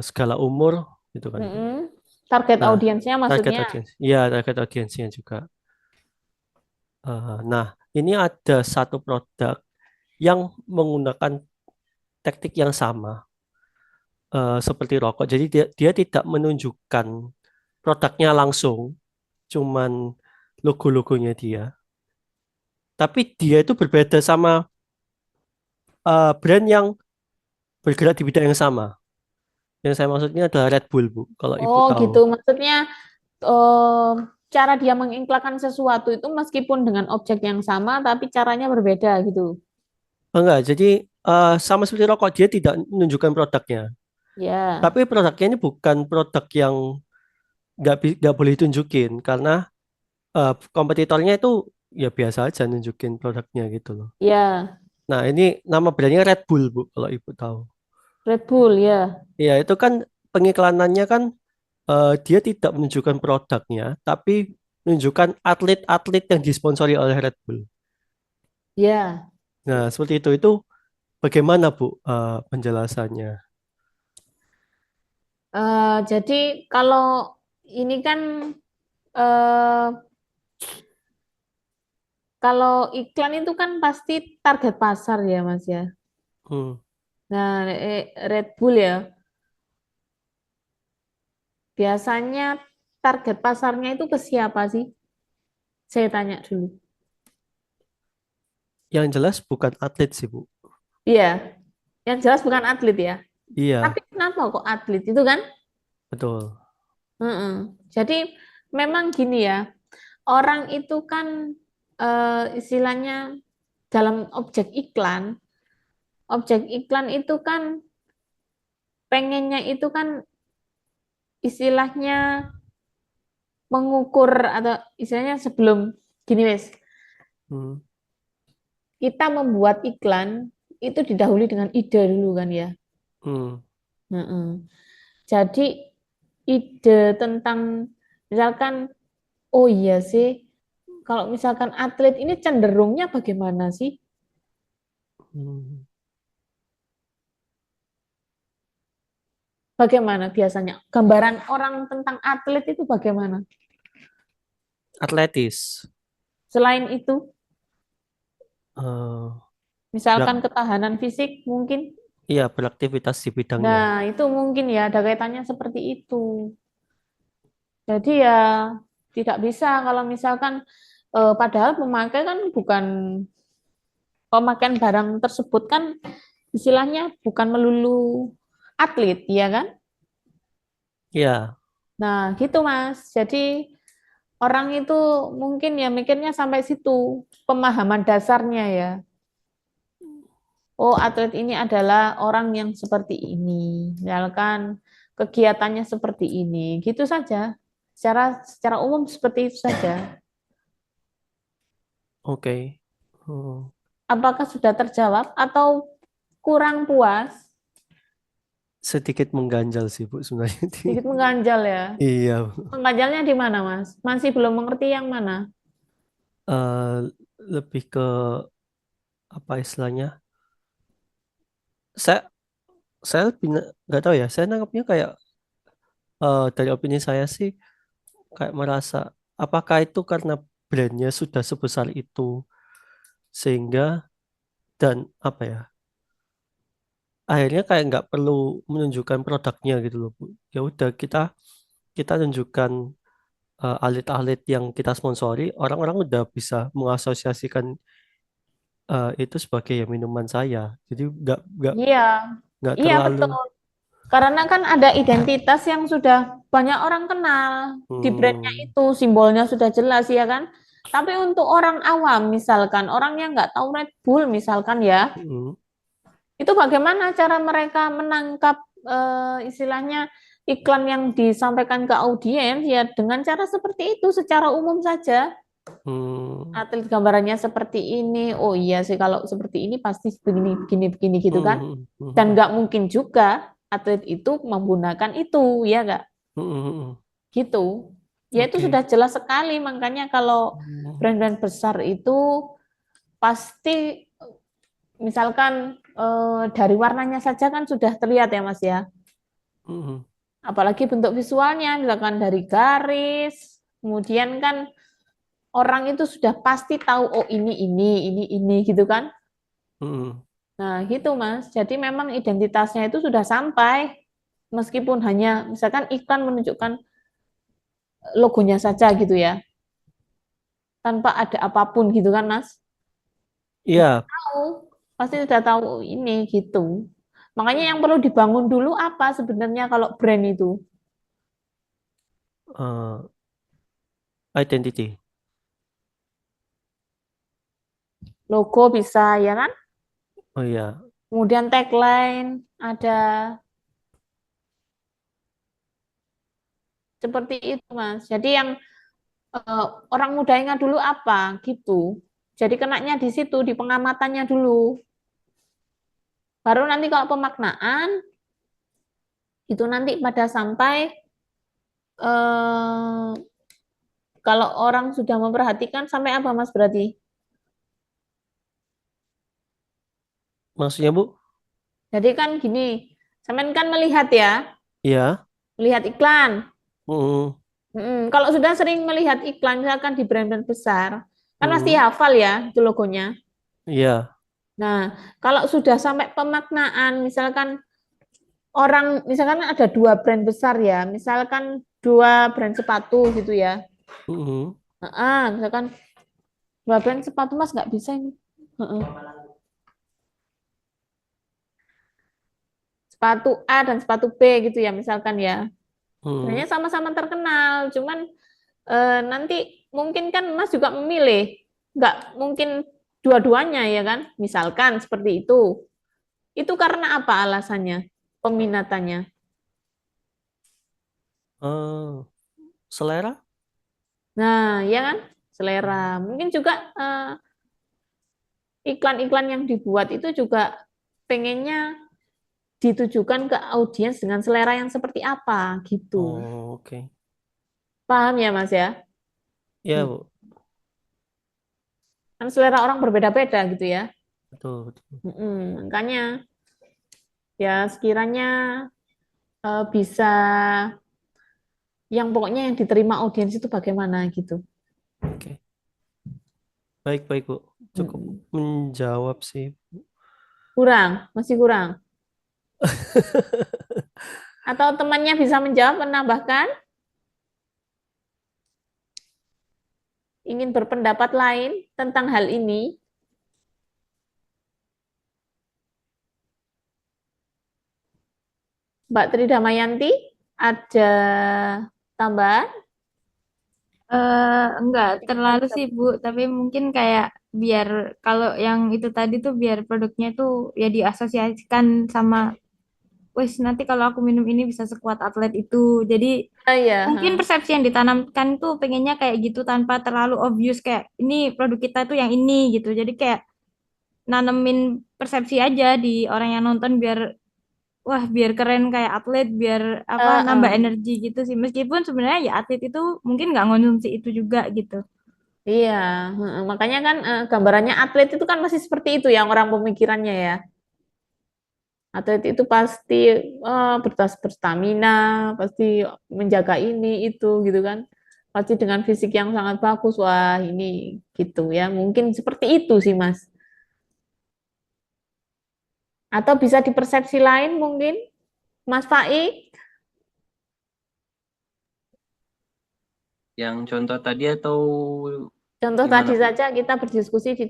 segala umur gitu kan Bu. Mm-mm. Target Nah, audiensnya target maksudnya. audience, ya target audiensnya juga. Nah, ini ada satu produk yang menggunakan teknik yang sama seperti rokok. Jadi dia tidak menunjukkan produknya langsung, cuman logo-logonya dia. Tapi dia itu berbeda sama brand yang bergerak di bidang yang sama. Yang saya maksudnya adalah Red Bull, Bu. Kalau Ibu Oh, tahu. gitu. Maksudnya eh, cara dia mengiklakan sesuatu itu meskipun dengan objek yang sama, tapi caranya berbeda gitu. Enggak, jadi sama seperti rokok, dia tidak menunjukkan produknya. Ya, Tapi produknya ini bukan produk yang nggak boleh ditunjukin, karena kompetitornya itu ya biasa aja nunjukin produknya gitu loh. ya, Nah, ini nama brandnya Red Bull, Bu, kalau Ibu tahu. Red Bull ya. Ya, itu kan pengiklanannya kan dia tidak menunjukkan produknya, tapi menunjukkan atlet-atlet yang disponsori oleh Red Bull. Ya. Nah, seperti itu. Itu bagaimana, Bu, penjelasannya? Jadi kalau ini kan eh, kalau iklan itu kan pasti target pasar ya, Mas ya. Hmm. Nah, Red Bull ya, biasanya target pasarnya itu ke siapa sih? Saya tanya dulu. Yang jelas bukan atlet sih, Bu. Iya, yang jelas bukan atlet ya. Tapi Iya, kenapa kok atlet itu kan? betul. Heeh. Jadi memang gini ya, orang itu kan istilahnya dalam objek iklan itu kan pengennya itu kan istilahnya mengukur atau istilahnya sebelum gini wes, Hmm. kita membuat iklan itu didahului dengan ide dulu kan ya. Hmm. Heeh. Jadi ide tentang misalkan oh iya sih kalau misalkan atlet ini cenderungnya bagaimana sih? Hmm. Bagaimana biasanya? Gambaran orang tentang atlet itu bagaimana? Atletis. Selain itu, Eh, misalkan berak- ketahanan fisik mungkin. iya, beraktivitas di bidangnya. Nah, itu mungkin ya ada kaitannya seperti itu. Jadi ya tidak bisa kalau misalkan padahal pemakai kan bukan pemakaian barang tersebut kan istilahnya bukan melulu atlet, ya kan? Iya, Nah, gitu Mas. Jadi orang itu mungkin ya mikirnya sampai situ, pemahaman dasarnya ya. Oh, atlet ini adalah orang yang seperti ini. Misalkan kegiatannya seperti ini. Gitu saja. Secara umum seperti itu saja. oke. Hmm. Apakah sudah terjawab atau kurang puas? Sedikit mengganjal sih, Bu, sebenarnya. Sedikit mengganjal ya. Iya, Mengganjalnya di mana, Mas? Masih belum mengerti yang mana? eh, lebih ke apa istilahnya? Saya saya lebih nggak tahu ya. Saya nangkapnya kayak dari opini saya sih kayak merasa apakah itu karena brandnya sudah sebesar itu sehingga dan apa ya akhirnya kayak nggak perlu menunjukkan produknya gitu loh Bu. Ya udah kita tunjukkan atlet-atlet yang kita sponsori, orang-orang udah bisa mengasosiasikan itu sebagai ya minuman saya. Jadi Iya, nggak iya betul. terlalu Karena kan ada identitas yang sudah banyak orang kenal di brandnya hmm, itu, simbolnya sudah jelas ya kan. Tapi untuk orang awam, misalkan orang yang nggak tahu Red Bull, misalkan ya, hmm, itu bagaimana cara mereka menangkap istilahnya iklan yang disampaikan ke audiens ya dengan cara seperti itu secara umum saja. hmm, Atlet gambarannya seperti ini, oh iya sih kalau seperti ini pasti begini begini begini gitu kan. hmm, hmm, Dan hmm, nggak mungkin juga atlet itu menggunakan itu, ya nggak? hmm, Gitu. Ya itu oke. sudah jelas sekali, makanya kalau Hmm, brand-brand besar itu pasti misalkan dari warnanya saja kan sudah terlihat ya Mas ya. hmm, Apalagi bentuk visualnya, misalkan dari garis, kemudian kan orang itu sudah pasti tahu oh ini gitu kan. hmm. Nah, gitu Mas. Jadi memang identitasnya itu sudah sampai meskipun hanya misalkan iklan menunjukkan logonya saja gitu ya, tanpa ada apapun gitu kan Mas. Iya, Tahu, pasti sudah tahu oh, ini gitu. Makanya yang perlu dibangun dulu apa sebenarnya kalau brand itu? eh, identity. Logo bisa ya kan? Oh iya. Kemudian tagline ada seperti itu Mas. Jadi yang orang muda ingat dulu apa gitu. Jadi kenanya di situ di pengamatannya dulu. Baru nanti kalau pemaknaan itu nanti pada sampai eh, kalau orang sudah memperhatikan sampai apa Mas berarti? Maksudnya Bu? Jadi kan gini, sampean kan melihat ya, Iya. melihat iklan. Hmm, Kalau sudah sering melihat iklan misalkan di brand-brand besar, kan pasti hmm, hafal ya itu logonya. iya. Nah, kalau sudah sampai pemaknaan, misalkan orang, misalkan ada dua brand besar ya, misalkan dua brand sepatu gitu ya. Hmm, Misalkan dua brand sepatu Mas nggak bisa ini. Heeh. Sepatu A dan sepatu B gitu ya misalkan ya. hmm. Sebenarnya sama-sama terkenal, cuman nanti mungkin kan Mas juga memilih, nggak mungkin dua-duanya ya kan, misalkan seperti itu. Itu karena apa alasannya, peminatannya? Eh, selera? Nah, ya kan, selera. Mungkin juga iklan-iklan yang dibuat itu juga pengennya ditujukan ke audiens dengan selera yang seperti apa gitu. Oh, oke. Paham ya Mas ya? Iya, Hmm. Bu. Kan selera orang berbeda-beda gitu ya. Betul, betul. Makanya ya sekiranya bisa yang pokoknya yang diterima audiens itu bagaimana gitu. Oke. Baik, baik, Bu. Cukup Mm-mm. menjawab sih. Kurang, masih kurang. Atau temannya bisa menjawab, menambahkan, ingin berpendapat lain tentang hal ini. Mbak Tri Damayanti, ada tambahan? Enggak Silakan terlalu sih dijawab. Bu, tapi mungkin kayak biar kalau yang itu tadi tuh biar produknya tuh ya diasosiasikan sama wes nanti kalau aku minum ini bisa sekuat atlet itu. Jadi Ah, iya, mungkin persepsi yang ditanamkan tuh pengennya kayak gitu tanpa terlalu obvious kayak ini produk kita tuh yang ini gitu. Jadi kayak nanemin persepsi aja di orang yang nonton biar wah biar keren kayak atlet biar apa nambah ah. energi gitu sih. Meskipun sebenarnya ya atlet itu mungkin nggak ngonsumsi itu juga gitu. Iya, makanya kan gambarannya atlet itu kan masih seperti itu yang orang pemikirannya ya. Atlet itu pasti berstamina, pasti menjaga ini itu gitu kan. Pasti dengan fisik yang sangat bagus. Wah, ini gitu ya. Mungkin seperti itu sih, Mas. Atau bisa di persepsi lain mungkin, Mas Fai? Yang contoh tadi atau Contoh gimana, tadi Bu? saja kita berdiskusi di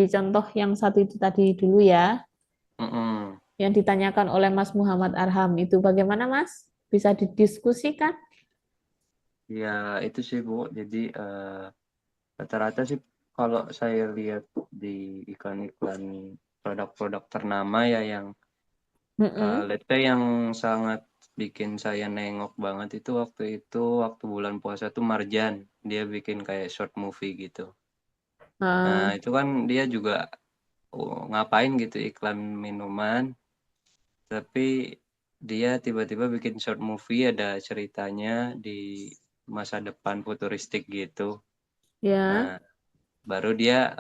contoh yang satu itu tadi dulu ya, Mm-mm. yang ditanyakan oleh Mas Muhammad Arham itu bagaimana Mas? Bisa didiskusikan? Ya itu sih Bu. Jadi rata-rata sih kalau saya lihat di iklan-iklan produk-produk ternama ya yang Mm-mm. let's say yang sangat bikin saya nengok banget itu waktu bulan puasa tuh Marjan. Dia bikin kayak short movie gitu. Nah, Ah, itu kan dia juga ngapain gitu iklan minuman, tapi dia tiba-tiba bikin short movie ada ceritanya di masa depan futuristik gitu. ya, Nah, baru dia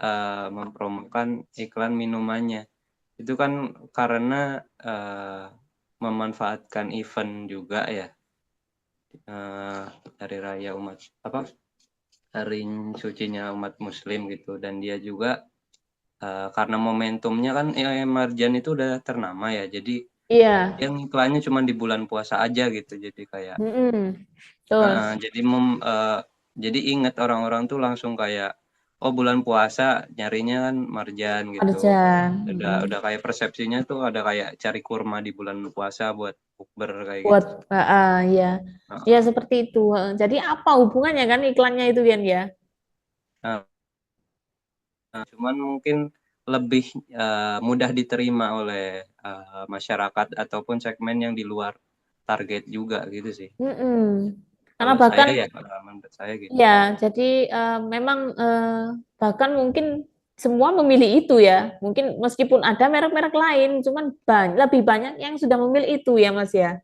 mempromokan iklan minumannya. Itu kan karena memanfaatkan event juga ya, hari raya umat apa hari sucinya umat Muslim gitu, dan dia juga karena momentumnya kan Marjan itu udah ternama ya, jadi iya, yang iklannya cuma di bulan puasa aja gitu, jadi kayak mm-mm. Betul. jadi inget orang-orang tuh langsung kayak oh bulan puasa nyarinya kan Marjan gitu, Marjan. udah kayak persepsinya tuh ada kayak cari kurma di bulan puasa buat bukber kayak Buat gitu. ya, ya Heeh. seperti itu. Jadi apa hubungannya kan iklannya itu Yan ya? Nah, cuman mungkin lebih mudah diterima oleh masyarakat ataupun segmen yang di luar target juga gitu sih. Mm-mm. Karena Kalau saya bahkan ya pengalaman saya gitu. ya, jadi memang bahkan mungkin semua memilih itu ya. Mungkin meskipun ada merek-merek lain, cuman lebih banyak yang sudah memilih itu ya Mas ya.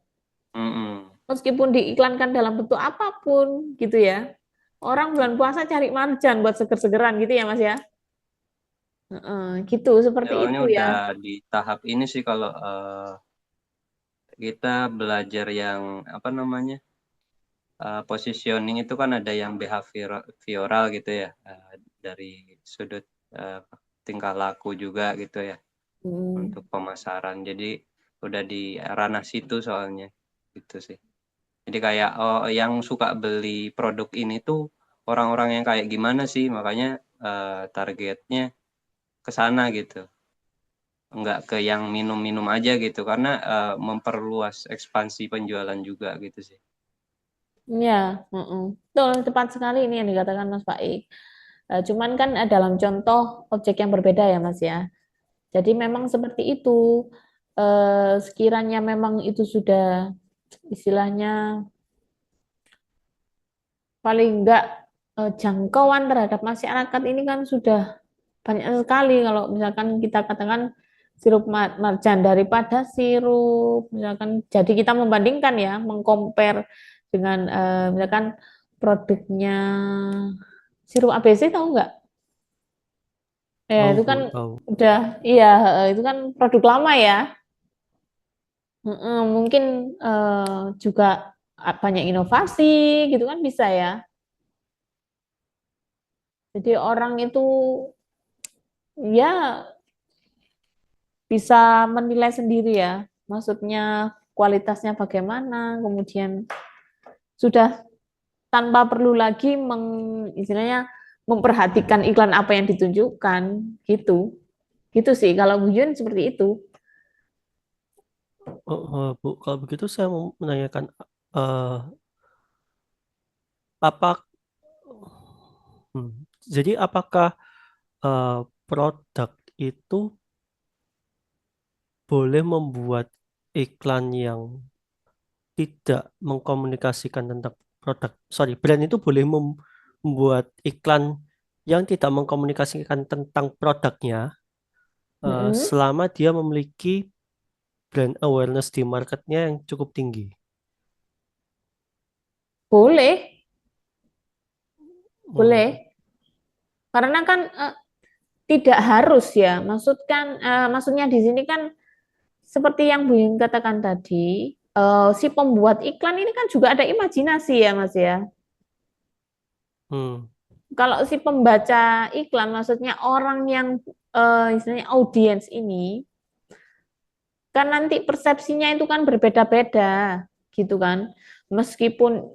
Mm-mm. Meskipun diiklankan dalam bentuk apapun gitu ya. Orang bulan puasa cari marjan buat seger-segeran gitu ya Mas ya. Gitu seperti Soalnya itu ya. udah di tahap ini sih kalau kita belajar yang apa namanya positioning itu kan ada yang behavioral gitu ya, dari sudut eh, tingkah laku juga gitu ya Hmm. untuk pemasaran. Jadi udah di ranah situ soalnya gitu sih. Jadi kayak oh, yang suka beli produk ini tuh orang-orang yang kayak gimana sih, makanya targetnya ke sana gitu. Nggak ke yang minum-minum aja gitu karena memperluas ekspansi penjualan juga gitu sih. Ya, betul, tepat sekali ini yang dikatakan Mas Baik. Cuman kan dalam contoh objek yang berbeda ya Mas ya. Jadi memang seperti itu. Sekiranya memang itu sudah istilahnya paling enggak jangkauan terhadap masyarakat ini kan sudah banyak sekali kalau misalkan kita katakan sirup marjan daripada sirup misalkan jadi kita membandingkan ya mengcompare dengan misalkan produknya sirup ABC tahu nggak? Ya Tahu itu Bu, kan tahu. udah iya itu kan produk lama ya. Mungkin juga banyak inovasi gitu kan bisa ya. Jadi orang itu ya bisa menilai sendiri ya. Maksudnya kualitasnya bagaimana, kemudian sudah tanpa perlu lagi istilahnya memperhatikan iklan apa yang ditunjukkan gitu. Gitu sih kalau Bu Yun seperti itu. Bu, kalau begitu saya mau menanyakan eh, apa hmm, jadi apakah eh, produk itu boleh membuat iklan yang tidak mengkomunikasikan tentang produk, sorry, brand itu boleh membuat iklan yang tidak mengkomunikasikan tentang produknya Mm-mm. selama dia memiliki brand awareness di marketnya yang cukup tinggi. Boleh, Hmm, boleh. Karena kan tidak harus ya. Maksudnya di sini kan seperti yang Bu Yun katakan tadi, si pembuat iklan ini kan juga ada imajinasi ya, Mas ya. hmm, Kalau si pembaca iklan, maksudnya orang yang istilahnya audiens ini, kan nanti persepsinya itu kan berbeda-beda, gitu kan. Meskipun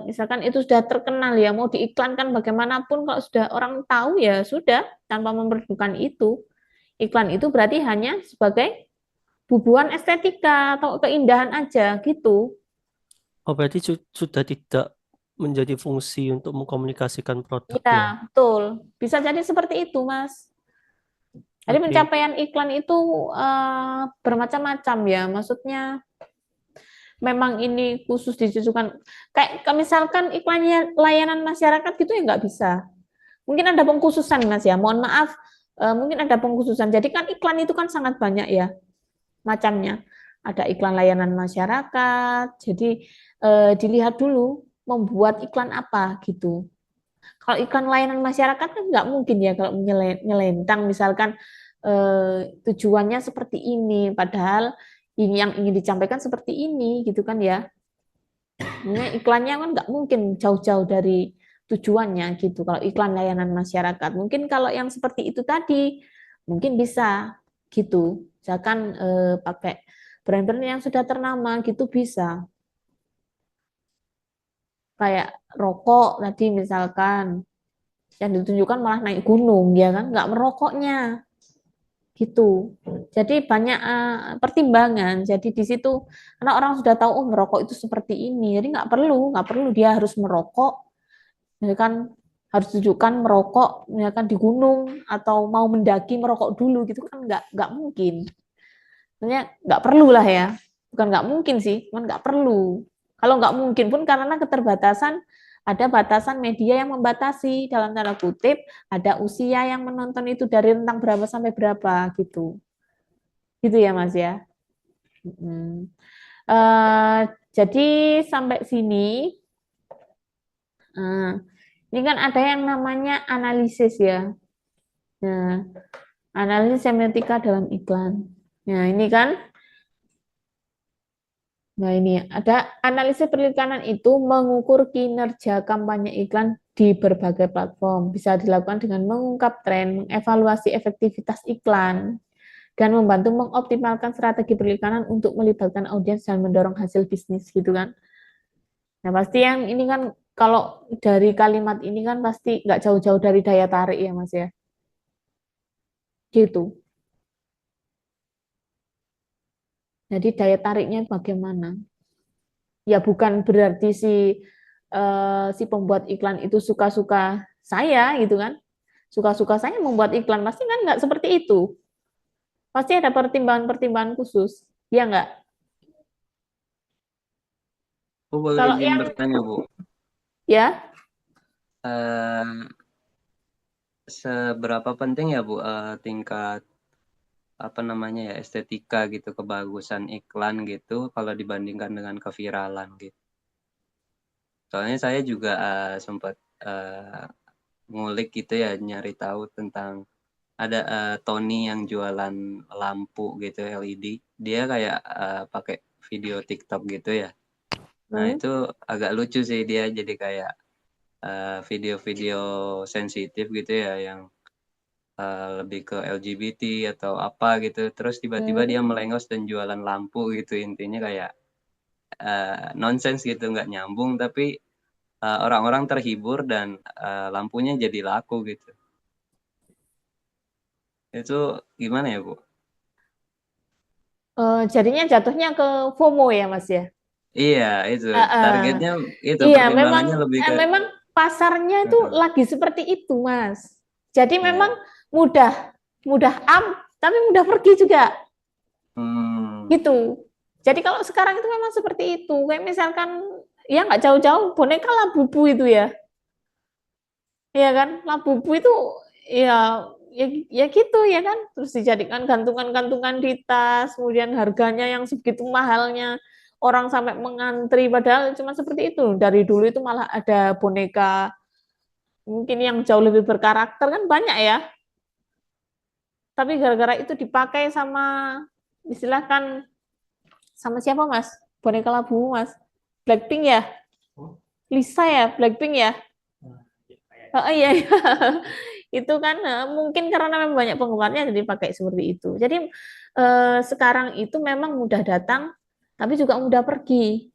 misalkan itu sudah terkenal ya, mau diiklankan bagaimanapun kalau sudah orang tahu ya sudah, tanpa memerlukan itu. Iklan itu berarti hanya sebagai bubuhan estetika atau keindahan aja gitu. Oh, berarti sudah tidak menjadi fungsi untuk mengkomunikasikan produknya. Ya, betul. Bisa jadi seperti itu, Mas. Jadi Oke. pencapaian iklan itu bermacam-macam ya. Maksudnya memang ini khusus ditujukan kayak misalkan iklannya layanan masyarakat gitu ya nggak bisa. Mungkin ada pengkhususan Mas ya. Mohon maaf, mungkin ada pengkhususan. Jadi kan iklan itu kan sangat banyak ya macamnya. Ada iklan layanan masyarakat. Jadi dilihat dulu membuat iklan apa gitu. Kalau iklan layanan masyarakat kan nggak mungkin ya kalau nyelentang misalkan tujuannya seperti ini, padahal ini yang ingin disampaikan seperti ini gitu kan ya. Iklannya kan nggak mungkin jauh-jauh dari tujuannya gitu. Kalau iklan layanan masyarakat, mungkin kalau yang seperti itu tadi mungkin bisa gitu. Misalkan pakai brand-brand yang sudah ternama gitu bisa. Kayak rokok tadi misalkan yang ditunjukkan malah naik gunung ya kan, nggak merokoknya gitu. Jadi banyak pertimbangan. Jadi di situ karena orang sudah tahu oh merokok itu seperti ini, jadi nggak perlu dia harus merokok, ya kan harus tunjukkan merokok, ya kan di gunung atau mau mendaki merokok dulu gitu kan nggak mungkin. Sebenarnya nggak perlu lah ya, bukan nggak mungkin sih, cuman nggak perlu. Kalau nggak mungkin pun karena keterbatasan ada batasan media yang membatasi dalam tanda kutip, ada usia yang menonton itu dari rentang berapa sampai berapa gitu. Gitu ya Mas ya. Jadi sampai sini ini kan ada yang namanya analisis ya. Nah, analisis semiotika dalam iklan. Nah, ini kan Nah, ini ada analisis periklanan itu mengukur kinerja kampanye iklan di berbagai platform. Bisa dilakukan dengan mengungkap tren, mengevaluasi efektivitas iklan, dan membantu mengoptimalkan strategi periklanan untuk melibatkan audiens dan mendorong hasil bisnis gitu kan. Nah, pasti yang ini kan kalau dari kalimat ini kan pasti nggak jauh-jauh dari daya tarik ya Mas ya. Gitu. Jadi daya tariknya bagaimana? Ya bukan berarti si pembuat iklan itu suka-suka saya gitu kan. Suka-suka saya membuat iklan pasti kan nggak seperti itu. Pasti ada pertimbangan-pertimbangan khusus. Ya nggak? Bu, boleh Kalau izin yang bertanya, Bu. ya Eh, seberapa penting ya, Bu, tingkat apa namanya ya estetika gitu, kebagusan iklan gitu kalau dibandingkan dengan keviralan gitu. Soalnya saya juga sempat ngulik gitu ya, nyari tahu tentang ada Tony yang jualan lampu gitu LED. Dia kayak pakai video TikTok gitu ya. Nah, itu agak lucu sih, dia jadi kayak video-video sensitif gitu ya yang lebih ke LGBT atau apa gitu. Terus tiba-tiba dia melengos dan jualan lampu gitu. Intinya kayak nonsens gitu, nggak nyambung, tapi orang-orang terhibur dan lampunya jadi laku gitu. Itu gimana ya, Bu? jadinya jatuhnya ke FOMO ya Mas ya. Iya, itu targetnya itu Iya, pertimbangannya lebih ke memang pasarnya itu lagi seperti itu, Mas. Jadi memang mudah tapi mudah pergi juga. Gitu. Jadi kalau sekarang itu memang seperti itu. Kayak misalkan ya nggak jauh-jauh boneka Labubu itu ya. Iya kan? Labubu itu ya gitu ya kan. Terus dijadikan gantungan-gantungan di tas, kemudian harganya yang segitu mahalnya. Orang sampai mengantri padahal cuma seperti itu. Dari dulu itu malah ada boneka mungkin yang jauh lebih berkarakter kan banyak ya. Tapi gara-gara itu dipakai sama istilahkan sama siapa Mas? Boneka Labu Mas? Blackpink ya? Lisa ya? Blackpink ya? Oh iya, iya. Itu kan mungkin karena memang banyak penggemarnya jadi pakai seperti itu. Jadi sekarang itu memang mudah datang tapi juga mudah pergi.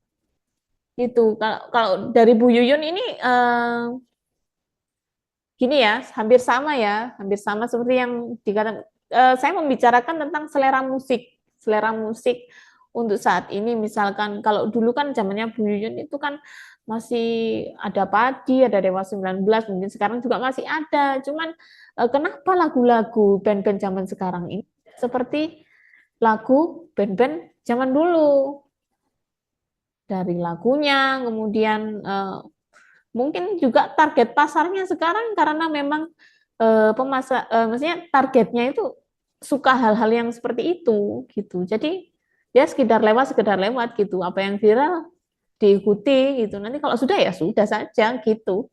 Itu kalau dari Bu Yuyun ini gini ya, hampir sama seperti yang dikatakan. Saya membicarakan tentang selera musik untuk saat ini. Misalkan kalau dulu kan zamannya Bu Yuyun itu kan masih ada Padi, ada Dewa 19, mungkin sekarang juga masih ada. Cuman kenapa lagu-lagu band-band zaman sekarang ini seperti lagu band-band zaman dulu? Dari lagunya, kemudian mungkin juga target pasarnya sekarang karena memang maksudnya targetnya itu suka hal-hal yang seperti itu gitu. Jadi ya sekedar lewat gitu. Apa yang viral diikuti gitu. Nanti kalau sudah ya sudah saja gitu.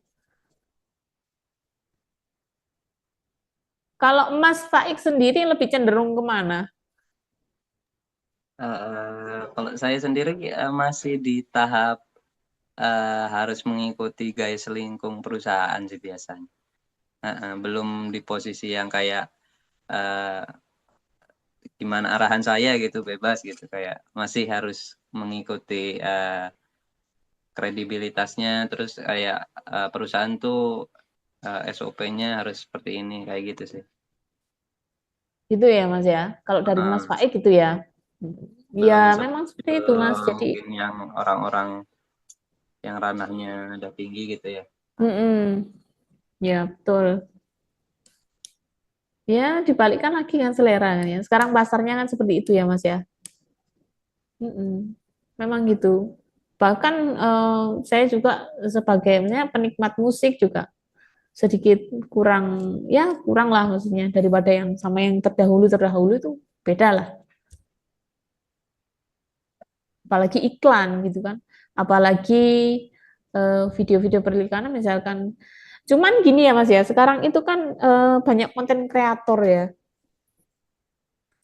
Kalau Mas Faik sendiri lebih cenderung kemana? Kalau saya sendiri masih di tahap harus mengikuti gaya selingkung perusahaan sih biasanya. Belum di posisi yang kayak gimana arahan saya gitu, bebas gitu, kayak masih harus mengikuti kredibilitasnya, terus kayak perusahaan tuh SOP-nya harus seperti ini, kayak gitu sih. Gitu ya Mas ya. Kalau dari Mas Faik gitu ya. Belum Ya memang seperti itu Mas. Jadi mungkin yang orang-orang yang ranahnya udah tinggi gitu ya. ya betul. Ya dibalikkan lagi kan selera kan ya. Sekarang pasarnya kan seperti itu ya Mas ya. Memang gitu. Bahkan saya juga sebagai penikmat musik juga sedikit kurang lah maksudnya daripada yang sama yang terdahulu itu beda lah. Apalagi iklan gitu kan. Apalagi video-video periklanan misalkan. Cuman gini ya Mas ya, sekarang itu kan banyak konten kreator ya.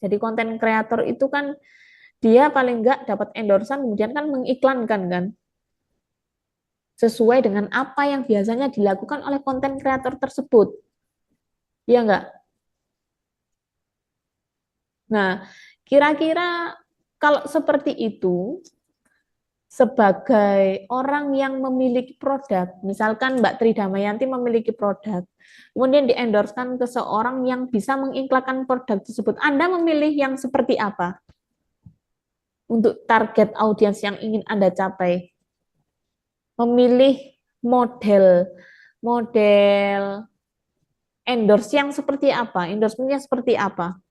Jadi konten kreator itu kan dia paling enggak dapat endorsan kemudian kan mengiklankan kan sesuai dengan apa yang biasanya dilakukan oleh konten kreator tersebut. Iya enggak? Nah, kira-kira kalau seperti itu sebagai orang yang memiliki produk, misalkan Mbak Tri Damayanti memiliki produk, kemudian diendorsekan ke seorang yang bisa mengiklankan produk tersebut, Anda memilih yang seperti apa untuk target audiens yang ingin Anda capai? Memilih model endorse yang seperti apa? Endorsement-nya seperti apa?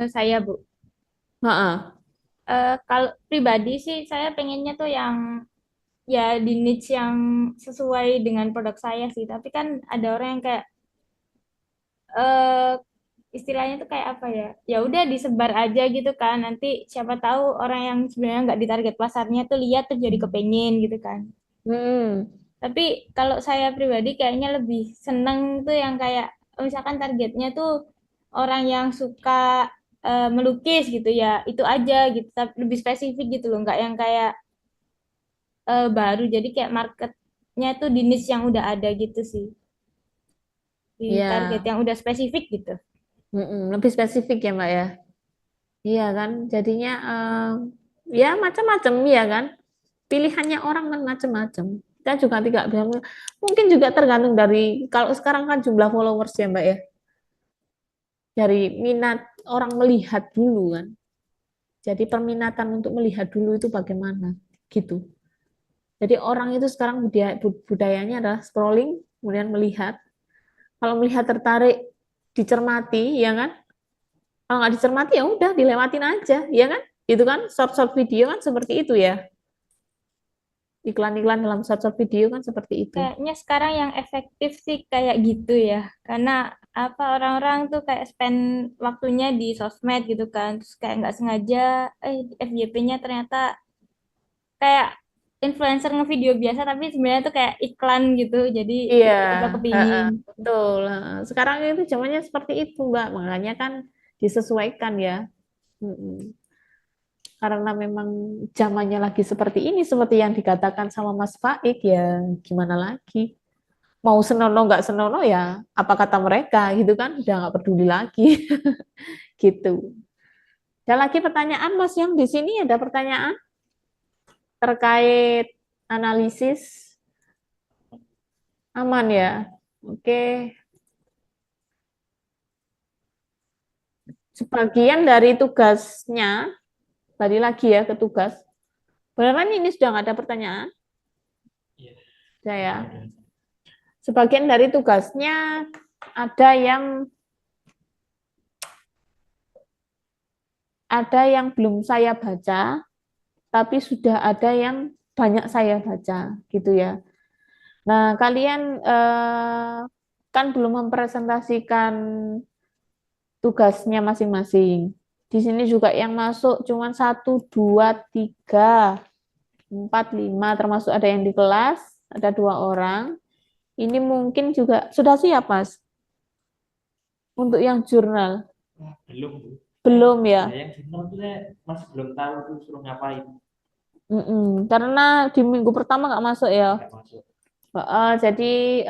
Saya Bu. Kalau pribadi sih saya pengennya tuh yang ya di niche yang sesuai dengan produk saya sih. Tapi kan ada orang yang kayak eh istilahnya tuh kayak apa ya? Ya udah disebar aja gitu kan. Nanti siapa tahu orang yang sebenarnya nggak di target pasarnya tuh lihat tuh jadi kepengen gitu kan. Tapi kalau saya pribadi kayaknya lebih seneng tuh yang kayak misalkan targetnya tuh orang yang suka melukis gitu ya, itu aja gitu. Tapi lebih spesifik gitu loh, nggak yang kayak baru. Jadi kayak marketnya tuh di niche yang udah ada gitu sih. Di target Ya, yang udah spesifik gitu. lebih spesifik ya Mbak ya. Iya kan, jadinya ya macam-macam ya kan. Pilihannya orang kan macam-macam. Kita juga tidak bisa, mungkin juga tergantung dari, kalau sekarang kan jumlah followers ya Mbak ya. Dari minat orang melihat dulu kan. Jadi perminatan untuk melihat dulu itu bagaimana gitu. Jadi orang itu sekarang budayanya adalah scrolling, kemudian melihat. Kalau melihat tertarik, dicermati, ya kan? Kalau nggak dicermati ya udah dilewatin aja, ya kan? Itu kan short-short video kan seperti itu ya. Iklan-iklan dalam short-short video kan seperti itu. Kayaknya sekarang yang efektif sih kayak gitu ya. Karena apa orang-orang tuh kayak spend waktunya di sosmed gitu kan. Terus kayak nggak sengaja FYP-nya ternyata kayak influencer ngevideo biasa tapi sebenarnya tuh kayak iklan gitu. Jadi Iya, tiba-tiba kepingin. betul. Sekarang itu zamannya seperti itu, Mbak. Makanya kan disesuaikan ya. Mm-mm. Karena memang zamannya lagi seperti ini, seperti yang dikatakan sama Mas Faik, ya gimana lagi? Mau senonoh nggak senonoh ya, apa kata mereka gitu kan? Udah nggak peduli lagi, gitu. Ada lagi pertanyaan, Mas, yang di sini ada pertanyaan terkait analisis? Aman ya? Oke. Sebagian dari tugasnya, balik lagi ya ke tugas. Beneran ini sudah nggak ada pertanyaan? Sudah ya. Sebagian dari tugasnya ada yang belum saya baca, tapi sudah ada yang banyak saya baca, gitu ya. Nah, kalian kan belum mempresentasikan tugasnya masing-masing. Di sini juga yang masuk cuma 1, 2, 3, 4, 5, termasuk ada yang di kelas, ada 2 orang. Ini mungkin juga sudah siap, Mas? Untuk yang jurnal? Belum, Bu. Belum ya? Nah, yang jurnal tuh saya masih belum tahu tuh suruh ngapain. Karena di minggu pertama nggak masuk ya. Nggak masuk. Jadi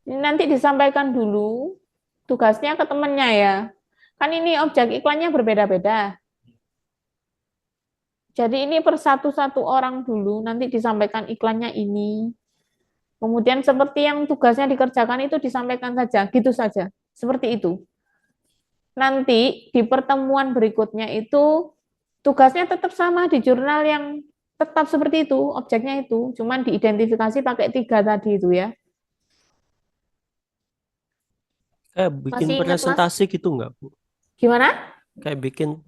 ini nanti disampaikan dulu tugasnya ke temennya ya. Kan ini objek iklannya berbeda-beda. Jadi ini per satu-satu orang dulu, nanti disampaikan iklannya ini. Kemudian seperti yang tugasnya dikerjakan itu disampaikan saja, gitu saja. Seperti itu. Nanti di pertemuan berikutnya itu tugasnya tetap sama di jurnal yang tetap seperti itu, objeknya itu. Cuman diidentifikasi pakai 3 tadi itu ya. Kayak bikin Masih ingat, Mas? presentasi gitu nggak, Bu? Gimana? Kayak bikin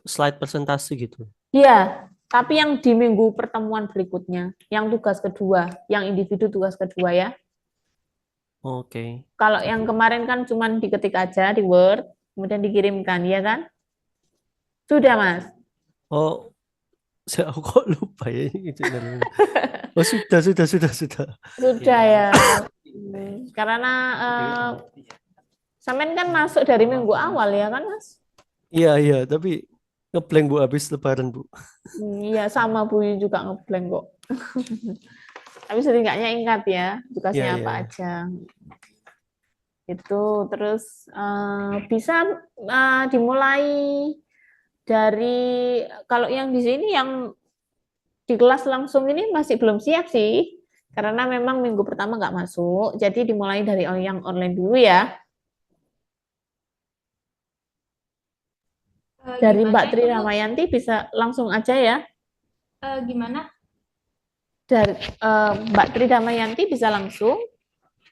slide presentasi gitu. Iya, tapi yang di minggu pertemuan berikutnya, yang tugas kedua, yang individu tugas kedua ya. Oke. Kalau yang kemarin kan cuma diketik aja di Word, kemudian dikirimkan, ya kan? Sudah, Mas? Oh, saya kok lupa ya itu namanya. Oh, sudah. Sudah ya. Karena Samen kan masuk dari minggu awal ya kan, Mas? Iya, tapi ngeblank Bu habis lebaran, Bu. Iya, sama Bu Yu juga ngeblank kok. Tapi setidaknya ingat ya, tugasnya Iya. apa aja. Itu terus bisa dimulai dari kalau yang di sini yang di kelas langsung ini masih belum siap sih, karena memang minggu pertama nggak masuk, jadi dimulai dari yang online dulu ya. Dari Mbak Tri Ramayanti bisa langsung aja ya. Gimana? Dari Mbak Tri Ramayanti bisa langsung.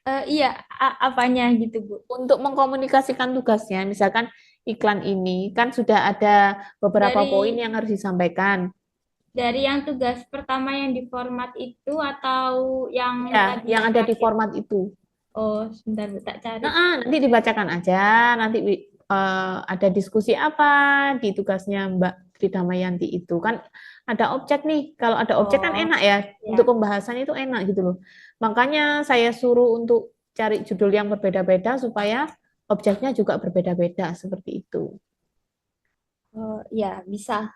Iya, apanya gitu, Bu? Untuk mengkomunikasikan tugasnya, misalkan iklan ini kan sudah ada beberapa poin yang harus disampaikan. Dari yang tugas pertama yang di format itu atau yang Ya, tadi yang ada di format itu. Oh, sebentar tak cari. Nanti dibacakan aja, nanti ada diskusi apa di tugasnya Mbak Tri Damayanti itu kan ada objek nih. Kalau ada objek kan enak ya, untuk pembahasan itu enak gitu loh. Makanya saya suruh untuk cari judul yang berbeda-beda supaya objeknya juga berbeda-beda seperti itu. Oh, ya, bisa.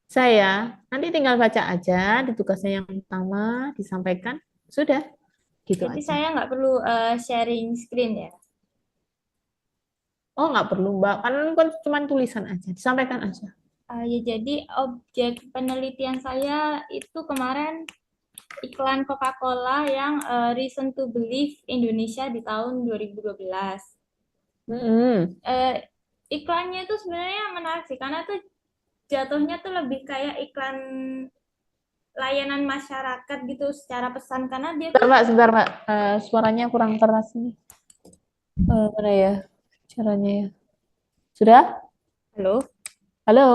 Saya nanti tinggal baca aja di tugasnya yang pertama disampaikan, sudah gitu Jadi aja. saya nggak perlu sharing screen ya? Oh, nggak perlu Mbak, kan cuma tulisan aja, disampaikan aja. Ya, jadi objek penelitian saya itu kemarin iklan Coca-Cola yang Reason to Believe Indonesia di tahun 2012. Iklannya itu sebenarnya menarik sih, karena tuh jatuhnya tuh lebih kayak iklan layanan masyarakat gitu secara pesan, karena dia tuh... Sebentar Mbak, suaranya kurang keras nih. Mana ya caranya ya? Sudah? Halo? Halo?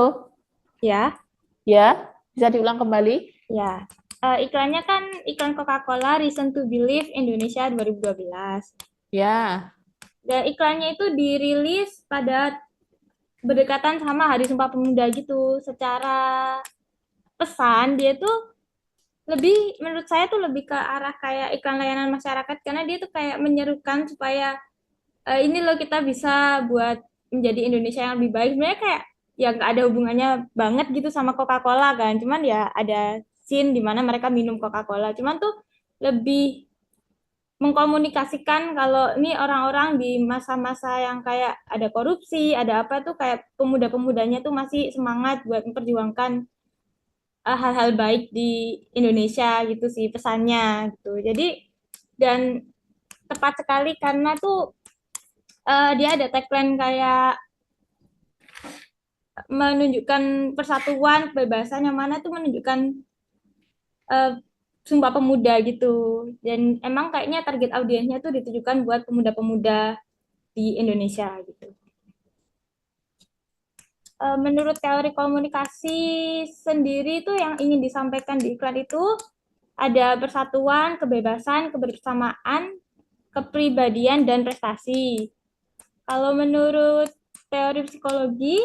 Ya? Ya? Bisa diulang kembali? Ya. Iklannya kan iklan Coca-Cola Reason to Believe Indonesia 2012. Ya. Dan iklannya itu dirilis pada berdekatan sama Hari Sumpah Pemuda gitu. Secara pesan dia tuh lebih, menurut saya tuh lebih ke arah kayak iklan layanan masyarakat, karena dia tuh kayak menyerukan supaya ini loh kita bisa buat menjadi Indonesia yang lebih baik. Sebenarnya kayak ya nggak ada hubungannya banget gitu sama Coca-Cola kan, cuman ya ada scene di mana mereka minum Coca-Cola, cuman tuh lebih mengkomunikasikan kalau ini orang-orang di masa-masa yang kayak ada korupsi, ada apa tuh kayak pemuda-pemudanya tuh masih semangat buat memperjuangkan hal-hal baik di Indonesia gitu sih pesannya gitu. Jadi dan tepat sekali karena tuh dia ada tagline kayak menunjukkan persatuan, kebebasan yang mana tuh menunjukkan Sumpah Pemuda gitu. Dan emang kayaknya target audiensnya tuh ditujukan buat pemuda-pemuda di Indonesia gitu. Menurut teori komunikasi sendiri tuh yang ingin disampaikan di iklan itu ada persatuan, kebebasan, kebersamaan, kepribadian, dan prestasi. Kalau menurut teori psikologi,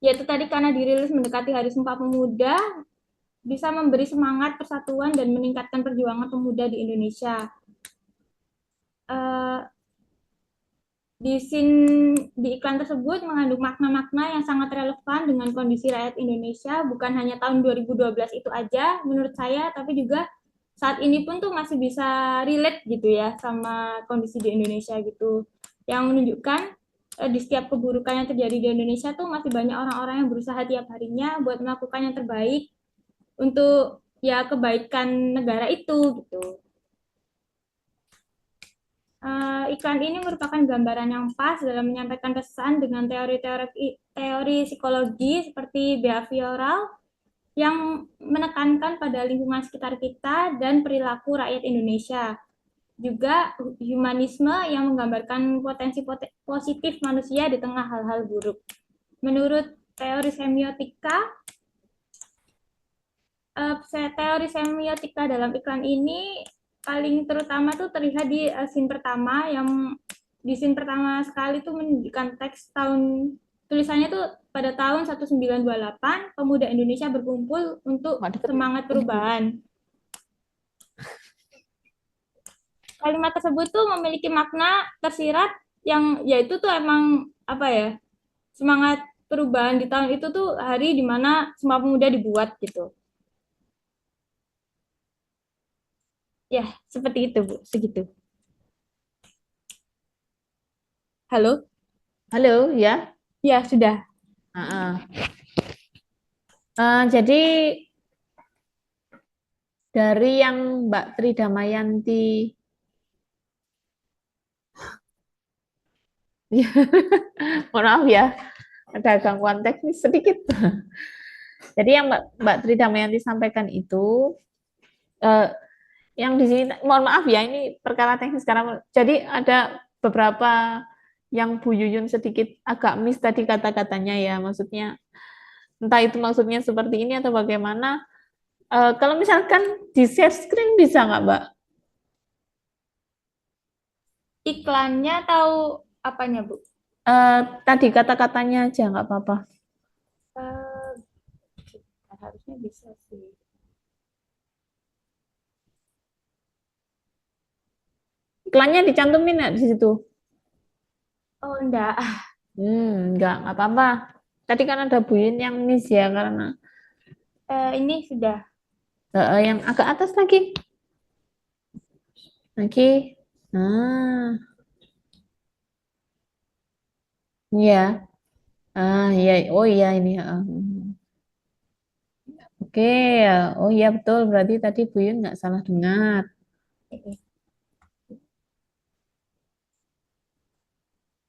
yaitu tadi karena dirilis mendekati Hari Sumpah Pemuda, bisa memberi semangat persatuan dan meningkatkan perjuangan pemuda di Indonesia. Di iklan tersebut mengandung makna-makna yang sangat relevan dengan kondisi rakyat Indonesia, bukan hanya tahun 2012 itu aja menurut saya, tapi juga saat ini pun tuh masih bisa relate gitu ya sama kondisi di Indonesia gitu. Yang menunjukkan di setiap keburukan yang terjadi di Indonesia tuh masih banyak orang-orang yang berusaha tiap harinya buat melakukan yang terbaik untuk ya kebaikan negara itu gitu. Iklan ini merupakan gambaran yang pas dalam menyampaikan pesan dengan teori psikologi seperti behavioral yang menekankan pada lingkungan sekitar kita dan perilaku rakyat Indonesia. Juga humanisme yang menggambarkan potensi positif manusia di tengah hal-hal buruk. Menurut teori semiotika dalam iklan ini paling terutama tuh terlihat di scene pertama, yang di scene pertama sekali tuh menunjukkan teks tulisannya tuh pada tahun 1928 pemuda Indonesia berkumpul untuk semangat perubahan. Kalimat tersebut tuh memiliki makna tersirat yang yaitu tuh emang apa ya, semangat perubahan di tahun itu tuh hari dimana Sumpah Pemuda dibuat gitu. Ya, seperti itu, Bu. Segitu. Halo? Halo, ya. Ya, sudah. Jadi dari yang Mbak Tri Damayanti mohon maaf ya, ada gangguan teknis sedikit. Jadi yang Mbak Tri Damayanti sampaikan itu yang di sini, mohon maaf ya, ini perkara teknis sekarang. Jadi ada beberapa yang Bu Yuyun sedikit agak miss tadi kata-katanya ya, maksudnya entah itu maksudnya seperti ini atau bagaimana. Kalau misalkan di share screen bisa nggak, Mbak? Iklannya atau apanya, Bu? Tadi kata-katanya aja nggak apa-apa. Harusnya bisa sih. Iklannya dicantumin nggak di situ? Oh, enggak. Nggak apa-apa. Tadi kan ada Bu Yun yang miss ya, karena Ini sudah. yang agak atas lagi. Lagi. Nah. Iya. Iya. Oh iya ini. Oke. Oh iya betul. Berarti tadi Bu Yun nggak salah dengar.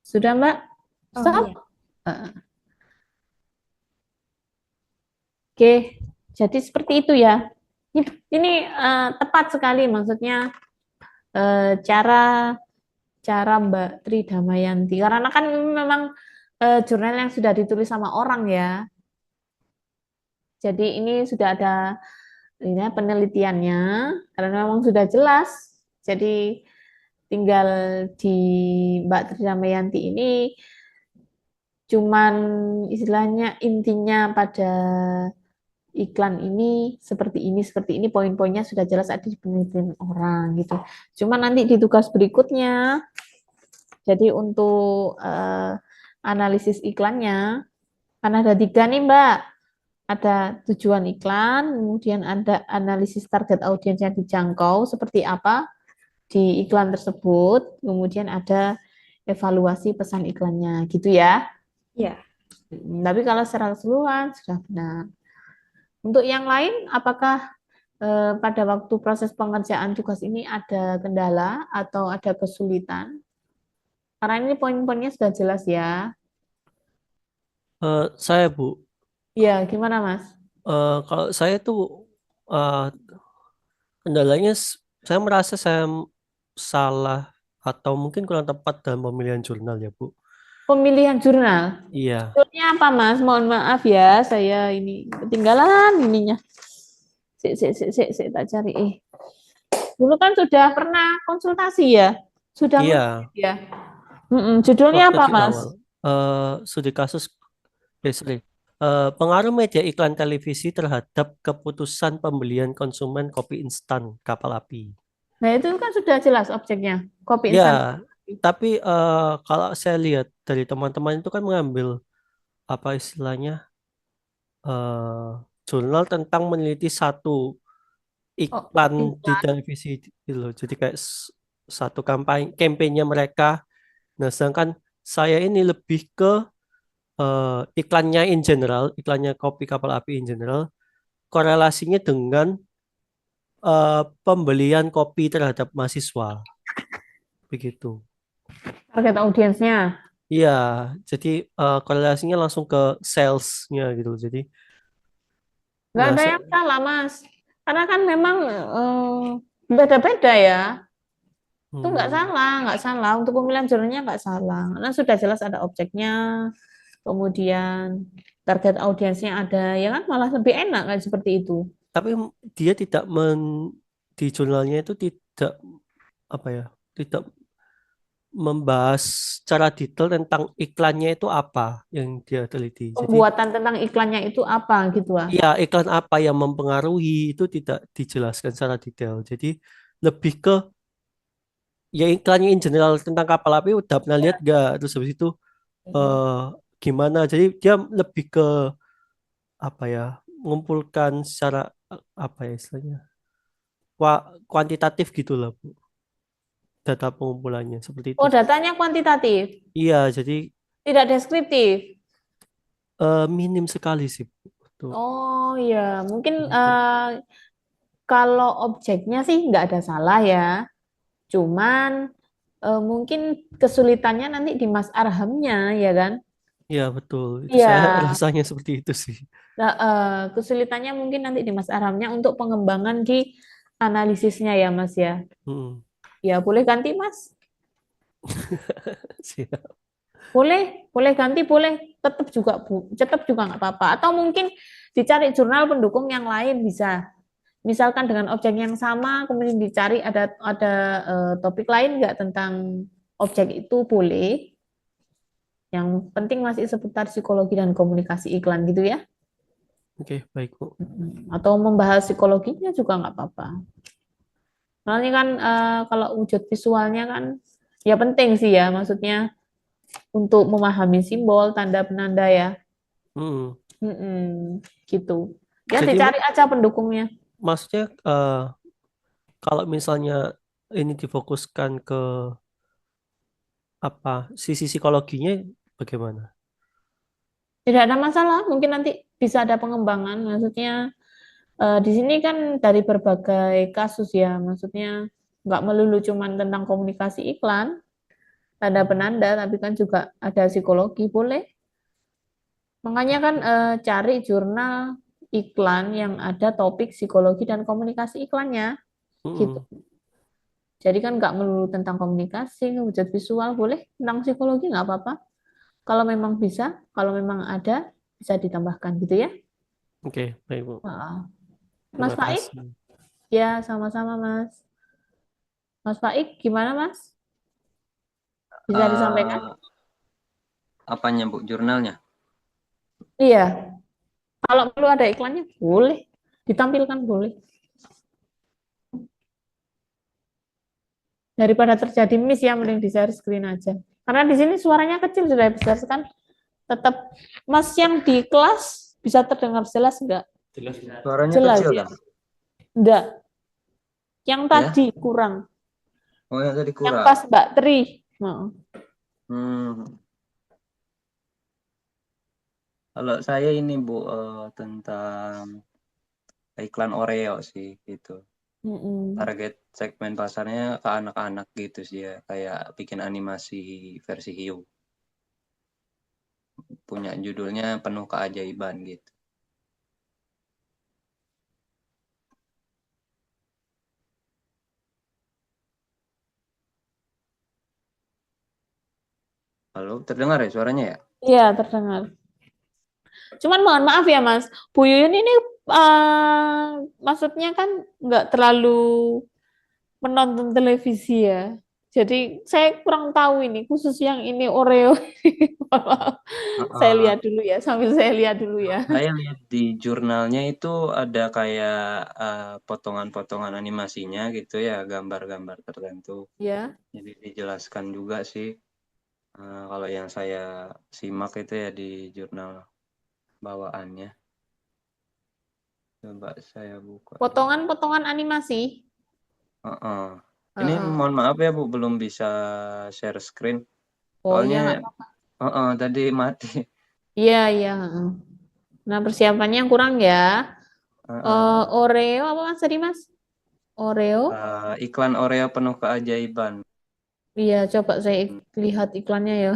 Sudah, Mbak? Stop? Oh, iya. Oke. Jadi seperti itu ya. Ini tepat sekali, maksudnya cara Mbak Tri Damayanti. Karena kan memang jurnal yang sudah ditulis sama orang ya. Jadi ini sudah ada penelitiannya, karena memang sudah jelas. Jadi tinggal di Mbak Tri Damayanti ini cuman istilahnya intinya pada iklan ini seperti ini, poin-poinnya sudah jelas ada di penelitian orang gitu. Cuma nanti di tugas berikutnya, jadi untuk analisis iklannya, kan ada 3 nih Mbak. ada tujuan iklan, kemudian ada analisis target audiens yang dijangkau seperti apa di iklan tersebut, kemudian ada evaluasi pesan iklannya, gitu ya. Iya. Tapi kalau secara keseluruhan sudah benar. Untuk yang lain, apakah pada waktu proses pengerjaan tugas ini ada kendala atau ada kesulitan? Karena ini poin-poinnya sudah jelas ya. Saya Bu, Ya, gimana Mas? kalau saya tuh kendalanya saya merasa saya salah atau mungkin kurang tepat dalam pemilihan jurnal ya Bu. Pemilihan jurnal. Iya. Judulnya apa Mas? Mohon maaf ya, saya ini ketinggalan ininya. Sik, tak cari. Dulu kan sudah pernah konsultasi ya? Sudah Iya. ya? Judulnya Waktu apa di Mas? awal. Studi kasus sorry. Pengaruh media iklan televisi terhadap keputusan pembelian konsumen kopi instan kapal api. Nah, itu kan sudah jelas objeknya, kopi Ya, instan. tapi kalau saya lihat dari teman-teman itu kan mengambil apa istilahnya jurnal tentang meneliti satu iklan di televisi gitu loh. Jadi kayak satu kampanye mereka. Nah, sedangkan saya ini lebih ke iklannya in general, iklannya kopi kapal api in general, korelasinya dengan pembelian kopi terhadap mahasiswa. Begitu. Target audiensnya. Iya, jadi korelasinya langsung ke salesnya gitu. Jadi Nggak ada yang salah, Mas. Karena kan memang beda-beda ya. Itu nggak salah. Untuk pemilihan jurnalnya nggak salah. Karena sudah jelas ada objeknya, kemudian target audiensnya ada, ya kan malah lebih enak kan seperti itu. Tapi dia tidak di jurnalnya itu tidak apa ya, tidak membahas secara detail tentang iklannya itu apa yang dia teliti. Jadi Pembuatan tentang iklannya itu apa gitu ah. ya iklan apa yang mempengaruhi itu tidak dijelaskan secara detail. Jadi lebih ke ya iklannya in general tentang kapal api udah pernah lihat gak? Terus habis itu gimana? Jadi dia lebih ke apa ya? Mengumpulkan secara apa ya istilahnya? Kuantitatif gitu lah, Bu. Data pengumpulannya seperti itu. Oh, datanya kuantitatif, Iya, jadi tidak deskriptif. minim sekali sih, Bu. Tuh. Oh ya, mungkin kalau objeknya sih nggak ada salah ya. Cuman mungkin kesulitannya nanti di Mas Arhamnya ya kan? Iya, betul. Itu Iya. saya rasanya seperti itu sih. Nah, kesulitannya mungkin nanti di Mas Arhamnya untuk pengembangan di analisisnya ya Mas ya. Ya boleh ganti Mas. Siap. Boleh ganti, boleh tetap juga nggak apa-apa. Atau mungkin dicari jurnal pendukung yang lain bisa. Misalkan dengan objek yang sama, kemudian dicari ada topik lain nggak tentang objek itu boleh. Yang penting masih seputar psikologi dan komunikasi iklan gitu ya. Oke, baik Bu. Atau membahas psikologinya juga nggak apa-apa. Soalnya kan kalau wujud visualnya kan ya penting sih ya, maksudnya untuk memahami simbol, tanda penanda ya. Gitu. Ya Jadi, dicari aja pendukungnya. Maksudnya kalau misalnya ini difokuskan ke apa sisi psikologinya bagaimana? Tidak ada masalah, mungkin nanti bisa ada pengembangan. Maksudnya di sini kan dari berbagai kasus ya, maksudnya nggak melulu cuman tentang komunikasi iklan, tanda penanda, tapi kan juga ada psikologi, boleh. Makanya kan cari jurnal iklan yang ada topik psikologi dan komunikasi iklannya, gitu. Jadi kan nggak melulu tentang komunikasi, wujud visual, boleh tentang psikologi nggak apa-apa. Kalau memang bisa, kalau memang ada, bisa ditambahkan gitu ya. Oke, baik Bu. Mas Faik? Ya, sama-sama Mas. Mas Faik, gimana Mas? Bisa disampaikan? Apanya Bu? Jurnalnya? Iya. Kalau perlu ada iklannya, boleh. Ditampilkan, boleh. Daripada terjadi miss ya, mending di share screen aja. Karena di sini suaranya kecil, sudah besar kan. Tetap Mas yang di kelas Bisa terdengar jelas enggak? Suaranya Jelas kecil ya? kan? Enggak. Yang Ya? tadi kurang. Oh, yang tadi Yang kurang. pas Mbak Tri. Heeh. Hmm. Kalau saya ini Bu tentang iklan Oreo sih gitu. Mm-mm. Target segmen pasarnya ke anak-anak gitu sih ya, kayak bikin animasi versi hiu. Punya judulnya Penuh Keajaiban gitu. Halo, terdengar ya suaranya ya? Iya, terdengar. Cuman mohon maaf ya Mas, Bu Yuyun ini maksudnya kan nggak terlalu menonton televisi ya. Jadi saya kurang tahu ini, khusus yang ini Oreo. Saya Heeh. lihat dulu ya, sambil saya lihat dulu ya. Saya lihat di jurnalnya itu ada kayak potongan-potongan animasinya gitu ya, gambar-gambar tertentu. Ya, Jadi dijelaskan juga sih. Kalau yang saya simak itu ya di jurnal bawaannya. Coba saya buka dulu. potongan-potongan animasi. Heeh. Ini Heeh. mohon maaf ya Bu, belum bisa share screen. Oh iya, Soalnya nggak apa-apa. tadi mati. Iya, iya. Heeh. Nah, persiapannya kurang ya. Heeh. Oreo apa Mas tadi Mas? Oreo? Iklan Oreo Penuh Keajaiban, Iya, coba saya lihat iklannya ya.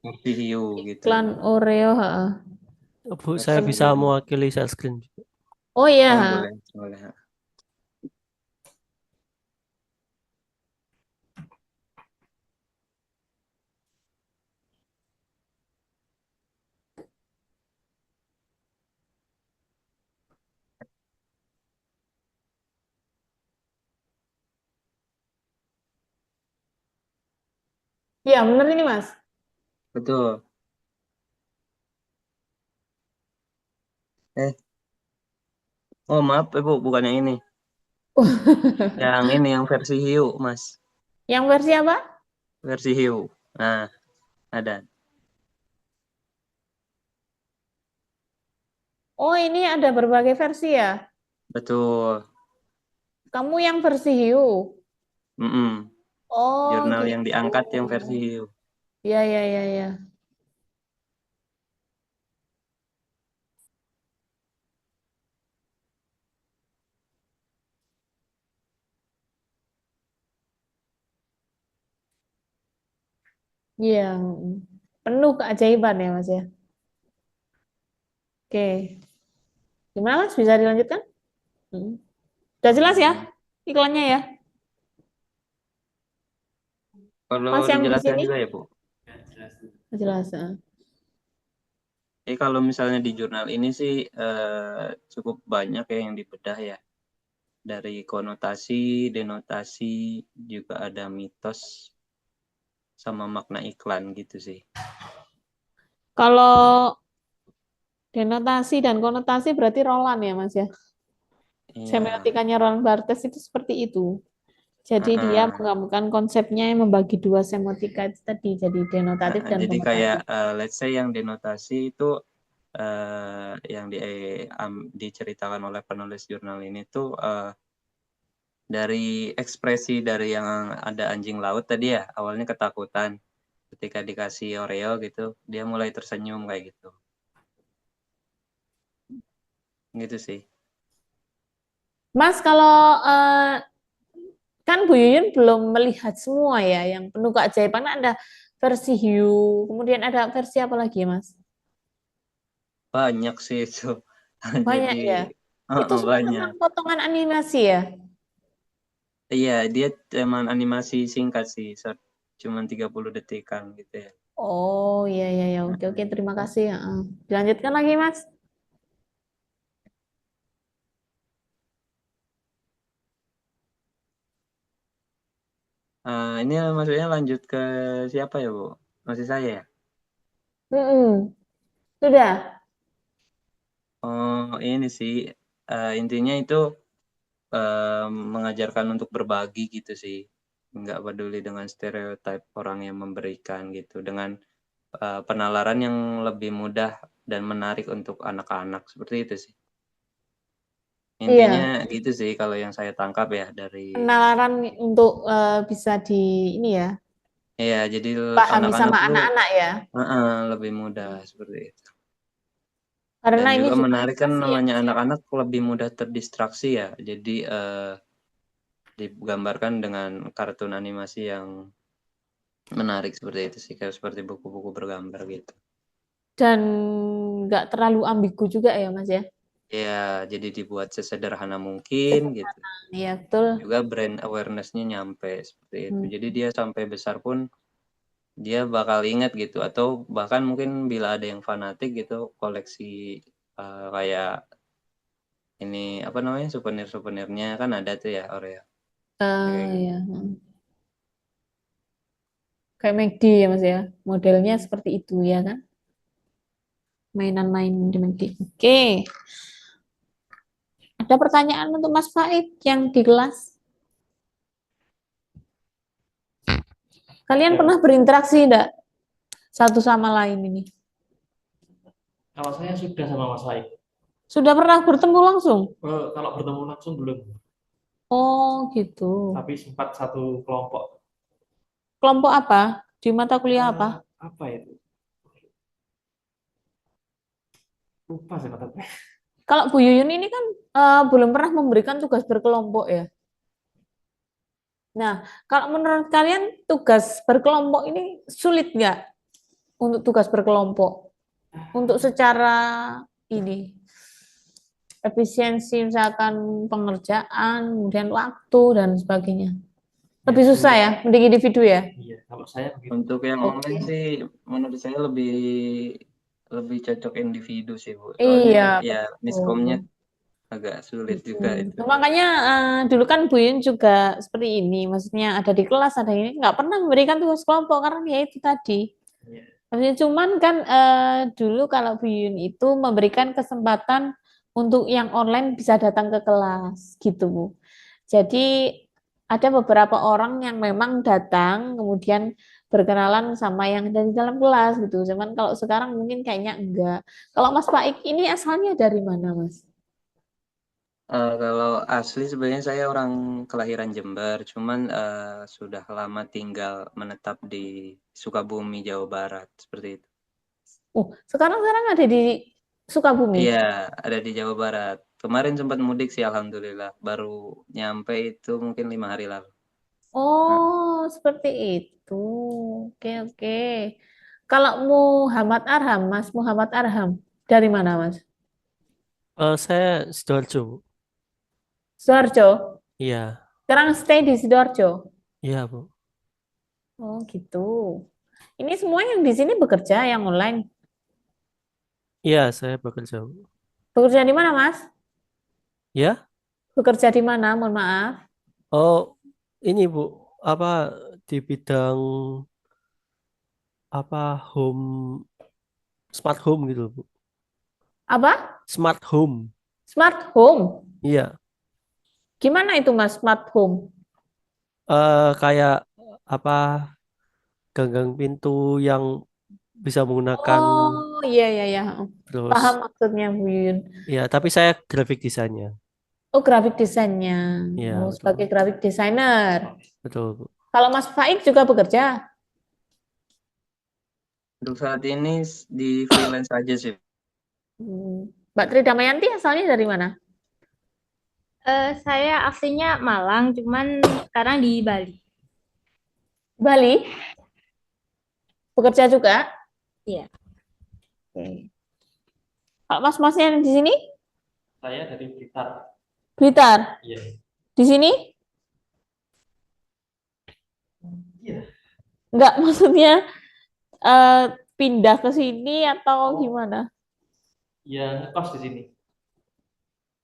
versi hiu gitu. Iklan Oreo, heeh. Bu, saya Versi bisa hiu. mewakili share screen. Oh iya, Oh, heeh. boleh, boleh. Iya, bener ini Mas. Betul. Eh, oh maaf Bu, bukan yang ini. Yang ini yang versi hiu, Mas. Yang versi apa? Versi hiu. Nah, ada. Oh, ini ada berbagai versi ya. Betul. Kamu yang versi hiu. Mm-mm. Oh, Jurnal yang gitu. diangkat yang versi hiu. Ya, ya, ya, ya. Yang penuh keajaiban ya, Mas ya. Oke. Gimana, Mas? Bisa dilanjutkan? Hmm. Udah jelas ya iklannya ya? Kalau Mas yang di dijelaskan sini? juga ya, Bu. Jelas. Kalau misalnya di jurnal ini sih cukup banyak ya yang dibedah ya. Dari konotasi, denotasi, juga ada mitos sama makna iklan gitu sih. Kalau denotasi dan konotasi berarti Roland ya, Mas ya? Iya. Semiotikanya Roland Barthes itu seperti itu. Jadi dia Heeh. menggabungkan konsepnya yang membagi dua semiotika itu tadi, jadi denotatif dan Jadi kayak konotatif. let's say yang denotasi itu yang diceritakan oleh penulis jurnal ini tuh dari ekspresi dari yang ada anjing laut tadi ya, awalnya ketakutan, ketika dikasih Oreo gitu dia mulai tersenyum kayak gitu sih. Mas, kalau kan Bu Yuyun belum melihat semua ya, yang penuh keajaiban ada versi hiu, kemudian ada versi apa lagi ya, Mas? Banyak sih itu. Jadi Banyak ya. Itu semua banyak. tentang potongan animasi ya. Iya, dia cuman animasi singkat sih, cuman 30 detikan gitu ya. Oh iya iya ya, oke oke, terima kasih. Heeh. Dilanjutkan lagi, Mas. Ini maksudnya lanjut ke siapa ya, Bu? Masih saya ya? Mm-mm. Sudah. Oh, ini sih intinya itu mengajarkan untuk berbagi gitu sih. Nggak peduli dengan stereotip orang yang memberikan gitu. Dengan penalaran yang lebih mudah dan menarik untuk anak-anak seperti itu sih. Iya, Intinya gitu sih kalau yang saya tangkap ya dari penalaran untuk bisa ini ya, ya jadi pahami anak-anak sama tuh anak-anak ya. lebih mudah seperti itu. Karena Dan ini juga juga menarik kan edukasi ya, namanya Mas ya. anak-anak lebih mudah terdistraksi ya. Jadi digambarkan dengan kartun animasi yang menarik seperti itu sih, kayak seperti buku-buku bergambar gitu. Dan nggak terlalu ambigu juga ya, Mas ya. Ya, jadi dibuat sesederhana mungkin gitu. Iya, betul. Juga brand awareness-nya nyampe seperti itu. Hmm. Jadi dia sampai besar pun dia bakal ingat gitu. Atau bahkan mungkin bila ada yang fanatik gitu, koleksi kayak ini apa namanya souvenir-souvenirnya kan ada tuh ya Oreo. Kayak gitu. Ya. Kayak McD ya, Mas ya. Modelnya seperti itu ya kan. Mainan-main di McD. Oke. Ada pertanyaan untuk Mas Faid yang di kelas? Kalian pernah berinteraksi enggak satu sama lain ini? Kalau saya sudah sama Mas Faik. Sudah pernah bertemu langsung? Kalau bertemu langsung belum, Oh, gitu. tapi sempat satu kelompok. Kelompok apa? Di mata kuliah apa? Apa itu? Lupa saya kata. Kalau Bu Yuyun ini kan belum pernah memberikan tugas berkelompok ya. Nah, kalau menurut kalian tugas berkelompok ini sulit nggak untuk tugas berkelompok? Untuk secara ini efisiensi misalkan pengerjaan, kemudian waktu dan sebagainya. Lebih susah ya, mending individu ya. Iya, kalau saya begitu. Untuk yang Oke. online sih menurut saya lebih cocok individu sih Bu. Iya, Soalnya ya miskomnya agak sulit juga itu. Makanya dulu kan Bu Yun juga seperti ini, maksudnya ada di kelas, ada ini, nggak pernah memberikan tugas kelompok karena ya itu tadi. Iya. Maksudnya cuman kan dulu kalau Bu Yun itu memberikan kesempatan untuk yang online bisa datang ke kelas gitu Bu. Jadi ada beberapa orang yang memang datang kemudian berkenalan sama yang ada di dalam kelas gitu. Cuman kalau sekarang mungkin kayaknya enggak. Kalau Mas Faik ini asalnya dari mana Mas? Kalau asli sebenarnya saya orang kelahiran Jember, cuman sudah lama tinggal menetap di Sukabumi, Jawa Barat, seperti itu. Sekarang ada di Sukabumi. Iya, ada di Jawa Barat. Kemarin sempat mudik sih, alhamdulillah. Baru nyampe itu mungkin 5 hari lalu. Oh, seperti itu. Oke, oke. Kalau Muhammad Arham, Mas Muhammad Arham, dari mana, Mas? Saya Sidoarjo, Bu. Sidoarjo. Iya, Sekarang stay di Sidoarjo. iya, Bu. Oh, gitu. Ini semua yang di sini bekerja, yang online. Iya, saya bekerja, Bu. Bekerja di mana, Mas? Ya? Bekerja di mana? Mohon maaf. Oh, ini Bu, apa di bidang apa smart home gitu, Bu. Apa? Smart home. Smart home. Iya, Gimana itu, Mas, smart home? kayak apa ganggang pintu yang bisa menggunakan Oh, iya, iya, iya. terus Paham maksudnya, Bu Yun. ya, tapi saya graphic desainnya. Oh, grafik desainnya. Iya, Oh, betul. sebagai grafik designer. Betul, Bu. Kalau Mas Faik juga bekerja? Untuk saat ini di freelance aja sih. Mbak Tri Damayanti asalnya dari mana? Saya aslinya Malang, cuman sekarang di Bali. Bali? Bekerja juga? Iya. Oke. Kalau Mas-masnya yang di sini? Saya dari Blitar. Blitar? Iya. Di sini? Iya. Enggak, maksudnya pindah ke sini atau gimana? Ya, ngekos di sini.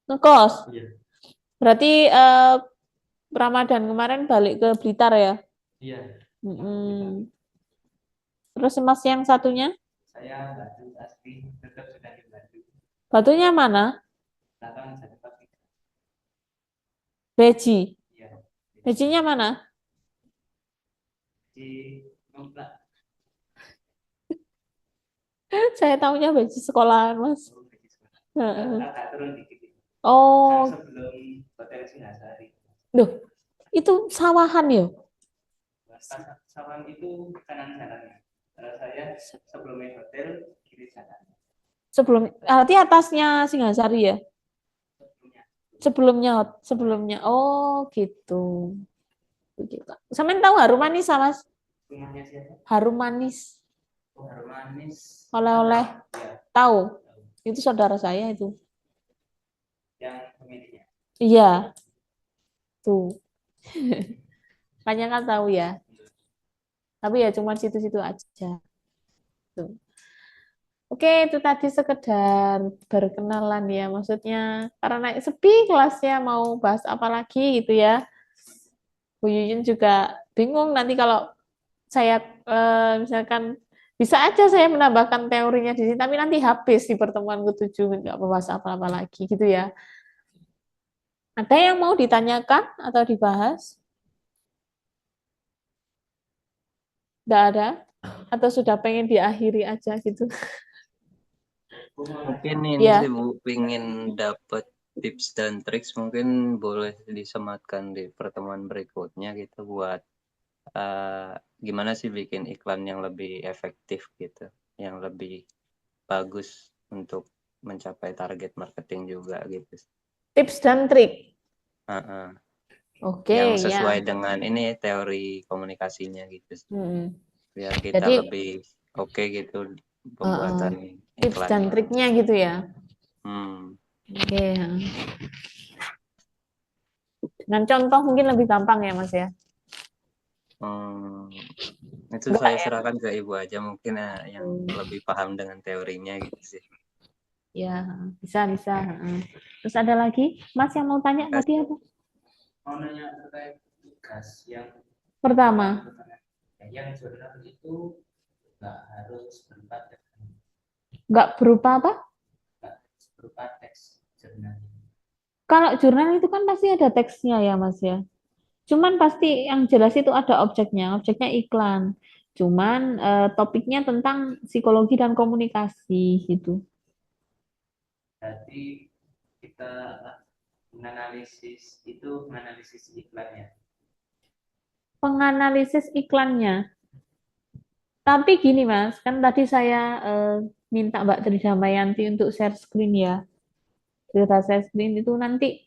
Ngekos? Iya. Berarti Ramadan kemarin balik ke Blitar ya? Iya. Mm-mm. Terus Mas yang satunya? Saya Batu asli, tetap sudah di Batu. Batunya mana? Datang saya tetap di Beji. Iya. Bejinya mana? Di Ngeplak. Saya tahunya baju sekolahan, Mas. Oh, bagi sekolah. Heeh. Agak turun dikit. Kan Oh, sebelum hotel Singasari. duh, itu sawahan ya? Sawang itu kanan jalannya. Kalau saya sebelum main hotel kiri jalan. Berarti atasnya Singasari ya? Sebelumnya. Sebelumnya. Oh, gitu. Begitu. Sampean tahu harum manis, Mas? Rumahnya siapa? Harum manis. Oh, harum manis. Oleh-oleh. Ya, Tahu? Itu saudara saya itu. yang pemiliknya. Iya, tuh. Makanya kan tahu ya. Tapi ya cuma situ-situ aja. Tuh. Oke, itu tadi sekedar berkenalan ya. Maksudnya karena sepi kelasnya mau bahas apa lagi gitu ya. Bu Yuyun juga bingung nanti kalau saya misalkan bisa aja saya menambahkan teorinya di sini, tapi nanti habis di pertemuan ke-7 nggak membahas apa-apa lagi gitu ya. Ada yang mau ditanyakan atau dibahas? Nggak ada? Atau sudah pengen diakhiri aja gitu? Mungkin ini Ya. sih Bu, pingin dapet tips dan triks mungkin boleh disematkan di pertemuan berikutnya gitu buat gimana sih bikin iklan yang lebih efektif gitu, yang lebih bagus untuk mencapai target marketing juga gitu. Tips dan trik. Heeh. Oke, Yang ya. sesuai dengan ini teori komunikasinya gitu. Biar kita Jadi lebih oke gitu pembuatan tips dan iklannya. triknya gitu ya. Oke. Dengan contoh mungkin lebih gampang ya, Mas ya. Itu Enggak saya ya? serahkan ke Ibu aja mungkin yang lebih paham dengan teorinya gitu sih. Ya, bisa. Terus ada lagi, Mas yang mau tanya tadi apa? Mau nanya terkait tugas yang Pertama. Yang jurnal itu nggak harus berupa teks. Nggak berupa apa? Nggak berupa teks jurnal. Kalau jurnal itu kan pasti ada teksnya ya, Mas ya. Cuman pasti yang jelas itu ada objeknya iklan. Cuman topiknya tentang psikologi dan komunikasi gitu. Jadi kita menganalisis iklannya. Penganalisis iklannya. Tapi gini Mas, kan tadi saya minta Mbak Tri Damayanti untuk share screen ya. Cerita share screen itu nanti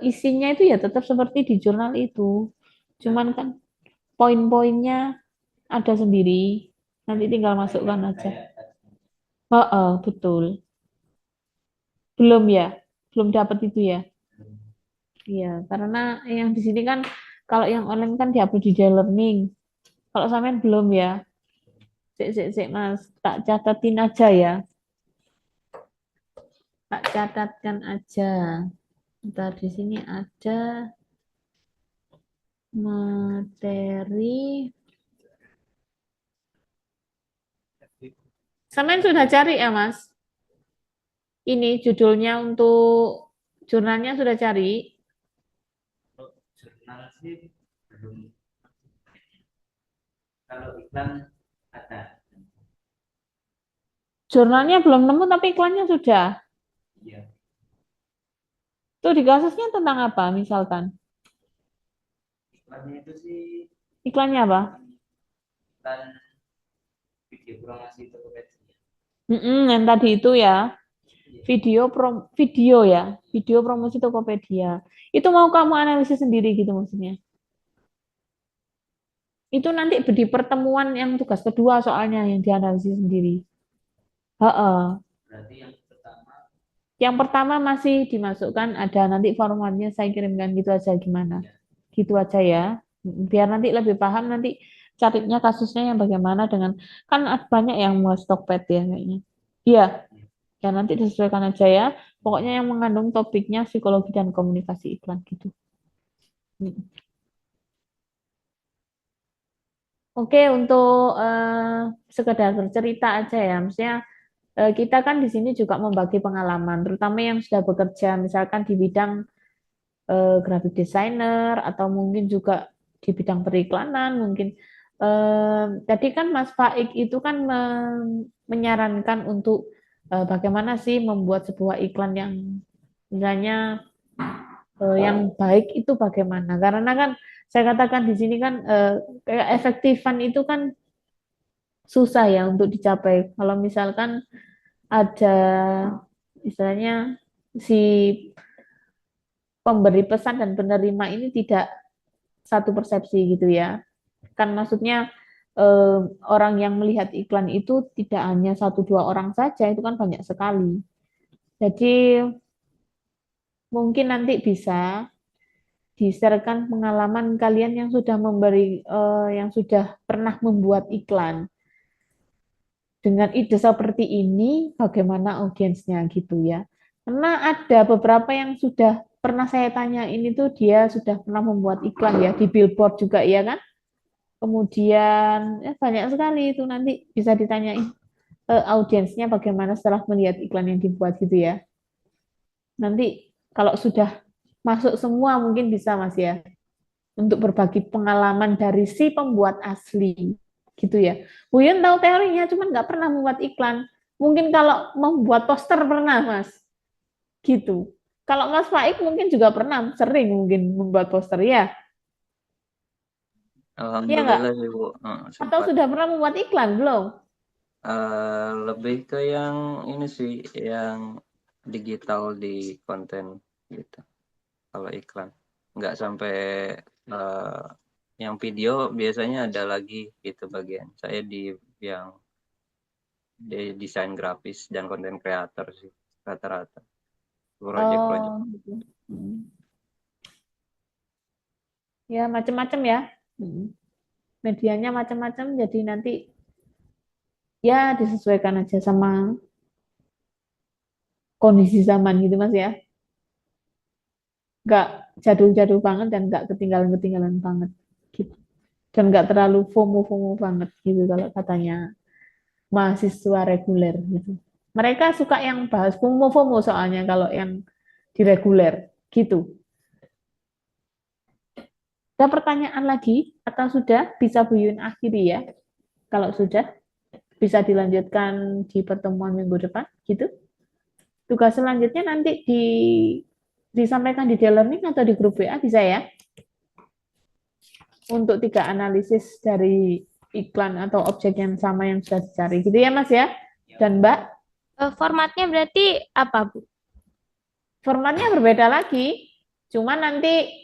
isinya itu ya tetap seperti di jurnal itu. Cuman kan poin-poinnya ada sendiri. Nanti tinggal masukkan aja. Betul. Belum ya? Belum dapat itu ya? Iya, karena yang di sini kan kalau yang online kan diupload di e-learning. Kalau sampean belum ya? Sik, Mas, tak catatin aja ya. Tak catatkan aja. Ntar di sini ada materi. Sampean sudah cari ya, Mas? Ini judulnya untuk jurnalnya sudah cari? Jurnal sih belum. Kalau iklan ada. Jurnalnya belum nemu tapi iklannya sudah. Iya. Tuh di kasusnya tentang apa misalkan? Iklannya itu sih Iklannya apa? iklan video promosi Tokopedia. Yang tadi itu ya. Video promosi Tokopedia. Itu mau kamu analisis sendiri gitu maksudnya. Itu nanti di pertemuan yang tugas kedua soalnya yang dianalisis sendiri. Berarti Yang pertama masih dimasukkan ada nanti formatnya saya kirimkan gitu aja gimana. Gitu aja ya. Biar nanti lebih paham nanti carinya kasusnya yang bagaimana dengan kan banyak yang mau Stockpad ya kayaknya. Iya. Ya nanti disesuaikan aja ya. Pokoknya yang mengandung topiknya psikologi dan komunikasi iklan gitu. Oke, untuk sekedar bercerita aja ya. Maksudnya kita kan di sini juga membagi pengalaman, terutama yang sudah bekerja misalkan di bidang graphic designer atau mungkin juga di bidang periklanan mungkin. Tadi kan Mas Faik itu kan menyarankan untuk bagaimana sih membuat sebuah iklan yang misalnya yang baik itu bagaimana. Karena kan saya katakan di sini kan kayak efektifan itu kan susah ya untuk dicapai. Kalau misalkan ada istilahnya si pemberi pesan dan penerima ini tidak satu persepsi gitu ya. Kan maksudnya orang yang melihat iklan itu tidak hanya satu dua orang saja, itu kan banyak sekali. Jadi mungkin nanti bisa di-share-kan pengalaman kalian yang sudah yang sudah pernah membuat iklan. Dengan ide seperti ini, bagaimana audiensnya gitu ya. Karena ada beberapa yang sudah pernah saya tanya ini tuh dia sudah pernah membuat iklan ya di billboard juga ya kan. Kemudian ya banyak sekali itu nanti bisa ditanyain audiensnya bagaimana setelah melihat iklan yang dibuat gitu ya. Nanti kalau sudah masuk semua mungkin bisa Mas ya untuk berbagi pengalaman dari si pembuat asli gitu ya. Buyun tahu teorinya cuman nggak pernah membuat iklan. Mungkin kalau membuat poster pernah Mas gitu. Kalau Mas Faik mungkin juga pernah sering mungkin membuat poster ya. Iya nggak? Alhamdulillah sih Bu, Atau sempat. sudah pernah membuat iklan belum? Lebih ke yang ini sih, yang digital di konten gitu. Kalau iklan, nggak sampai yang video biasanya ada lagi gitu bagian. Saya di yang di desain grafis dan konten kreator sih rata-rata project-project. Oh, gitu. Ya macam-macam ya. Medianya macam-macam, jadi nanti ya disesuaikan aja sama kondisi zaman gitu Mas ya. Nggak jadul-jadul banget dan nggak ketinggalan-ketinggalan banget gitu. Dan nggak terlalu FOMO-FOMO banget gitu kalau katanya mahasiswa reguler gitu. Mereka suka yang bahas FOMO-FOMO soalnya kalau yang di reguler gitu. Ada pertanyaan lagi atau sudah bisa Bu Yun akhiri ya? Kalau sudah bisa dilanjutkan di pertemuan minggu depan gitu. Tugas selanjutnya nanti disampaikan di learning atau di grup WA bisa ya? Untuk 3 analisis dari iklan atau objek yang sama yang sudah dicari. Gitu ya Mas ya? Dan Mbak? Formatnya berarti apa, Bu? Formatnya berbeda lagi. Cuma nanti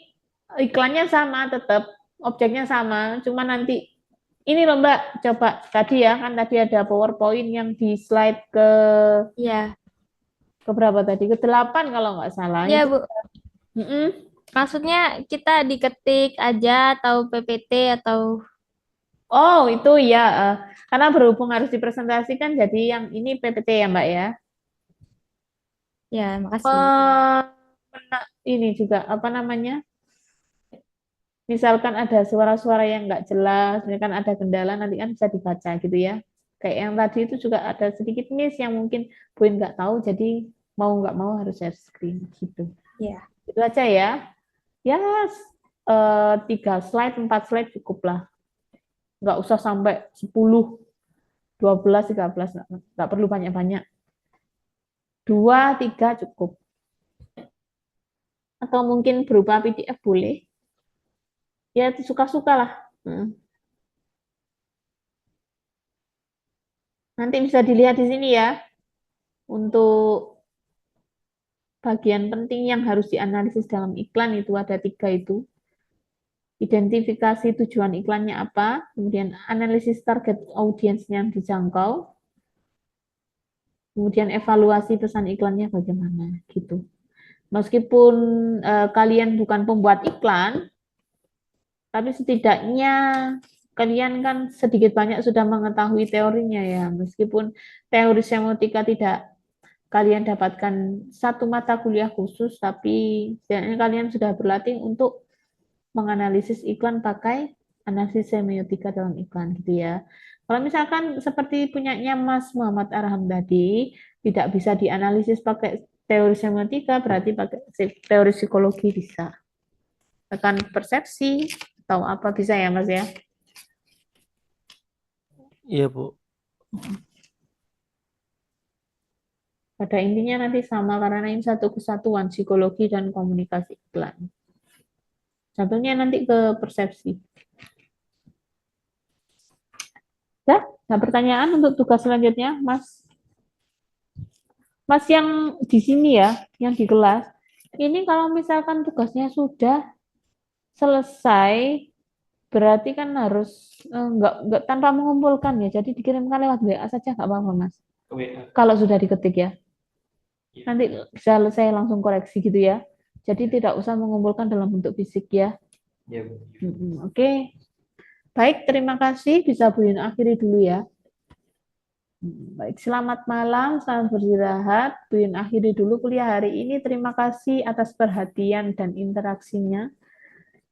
iklannya sama tetap, objeknya sama. Cuma nanti ini loh Mbak, coba tadi ya, kan tadi ada PowerPoint yang di slide Iya. ke berapa tadi? Ke-8 kalau nggak salah. Iya, Itu. Bu. Maksudnya kita diketik aja atau PPT atau Oh, itu ya. Karena berhubung harus dipresentasikan, jadi yang ini PPT ya Mbak ya. ya, makasih. Ini juga apa namanya? Misalkan ada suara-suara yang nggak jelas, misalkan ada kendala, nanti kan bisa dibaca gitu ya. Kayak yang tadi itu juga ada sedikit miss yang mungkin Buin nggak tahu, jadi mau nggak mau harus share screen gitu. Iya. Itu aja ya. Ya, 3 slide, 4 slide cukup lah. Nggak usah sampai 10, 12, 13, nggak perlu banyak-banyak. 2, 3 cukup. Atau mungkin berupa PDF boleh. Ya, suka-suka lah. Nanti bisa dilihat di sini ya. Untuk bagian penting yang harus dianalisis dalam iklan itu ada 3 itu. Identifikasi tujuan iklannya apa, kemudian analisis target audiens yang dijangkau, kemudian evaluasi pesan iklannya bagaimana gitu. Meskipun kalian bukan pembuat iklan, tapi setidaknya kalian kan sedikit banyak sudah mengetahui teorinya ya. Meskipun teori semiotika tidak kalian dapatkan satu mata kuliah khusus, tapi setidaknya kalian sudah berlatih untuk menganalisis iklan pakai analisis semiotika dalam iklan gitu ya. Kalau misalkan seperti punyanya Mas Muhammad Arham tadi, tidak bisa dianalisis pakai teori semiotika, berarti pakai teori psikologi bisa. Tekan persepsi atau apa bisa ya Mas ya? Iya Bu. Pada intinya nanti sama karena ini satu kesatuan psikologi dan komunikasi iklan. Satunya nanti ke persepsi. Ya, ada pertanyaan untuk tugas selanjutnya, Mas? Mas yang di sini ya, yang di kelas. Ini kalau misalkan tugasnya sudah selesai, berarti kan harus nggak tanpa mengumpulkan ya. Jadi dikirimkan lewat WA saja nggak apa-apa, Mas. WA. Kalau sudah diketik ya. Ya. Nanti bisa saya langsung koreksi gitu ya. Jadi tidak usah mengumpulkan dalam bentuk fisik ya. Ya. Oke. Baik, terima kasih. Bisa Bu Yun akhiri dulu ya. Baik, selamat malam, selamat beristirahat. Bu Yun akhiri dulu kuliah hari ini. Terima kasih atas perhatian dan interaksinya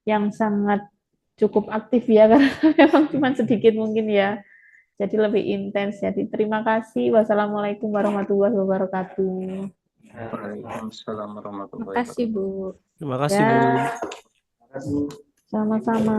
yang sangat cukup aktif ya, karena memang cuma sedikit mungkin ya. Jadi lebih intens. Jadi terima kasih. Wassalamualaikum warahmatullahi wabarakatuh. Waalaikumsalam warahmatullahi Terima kasih, Bu. Terima kasih, Ya, Bu. Terima kasih. sama-sama.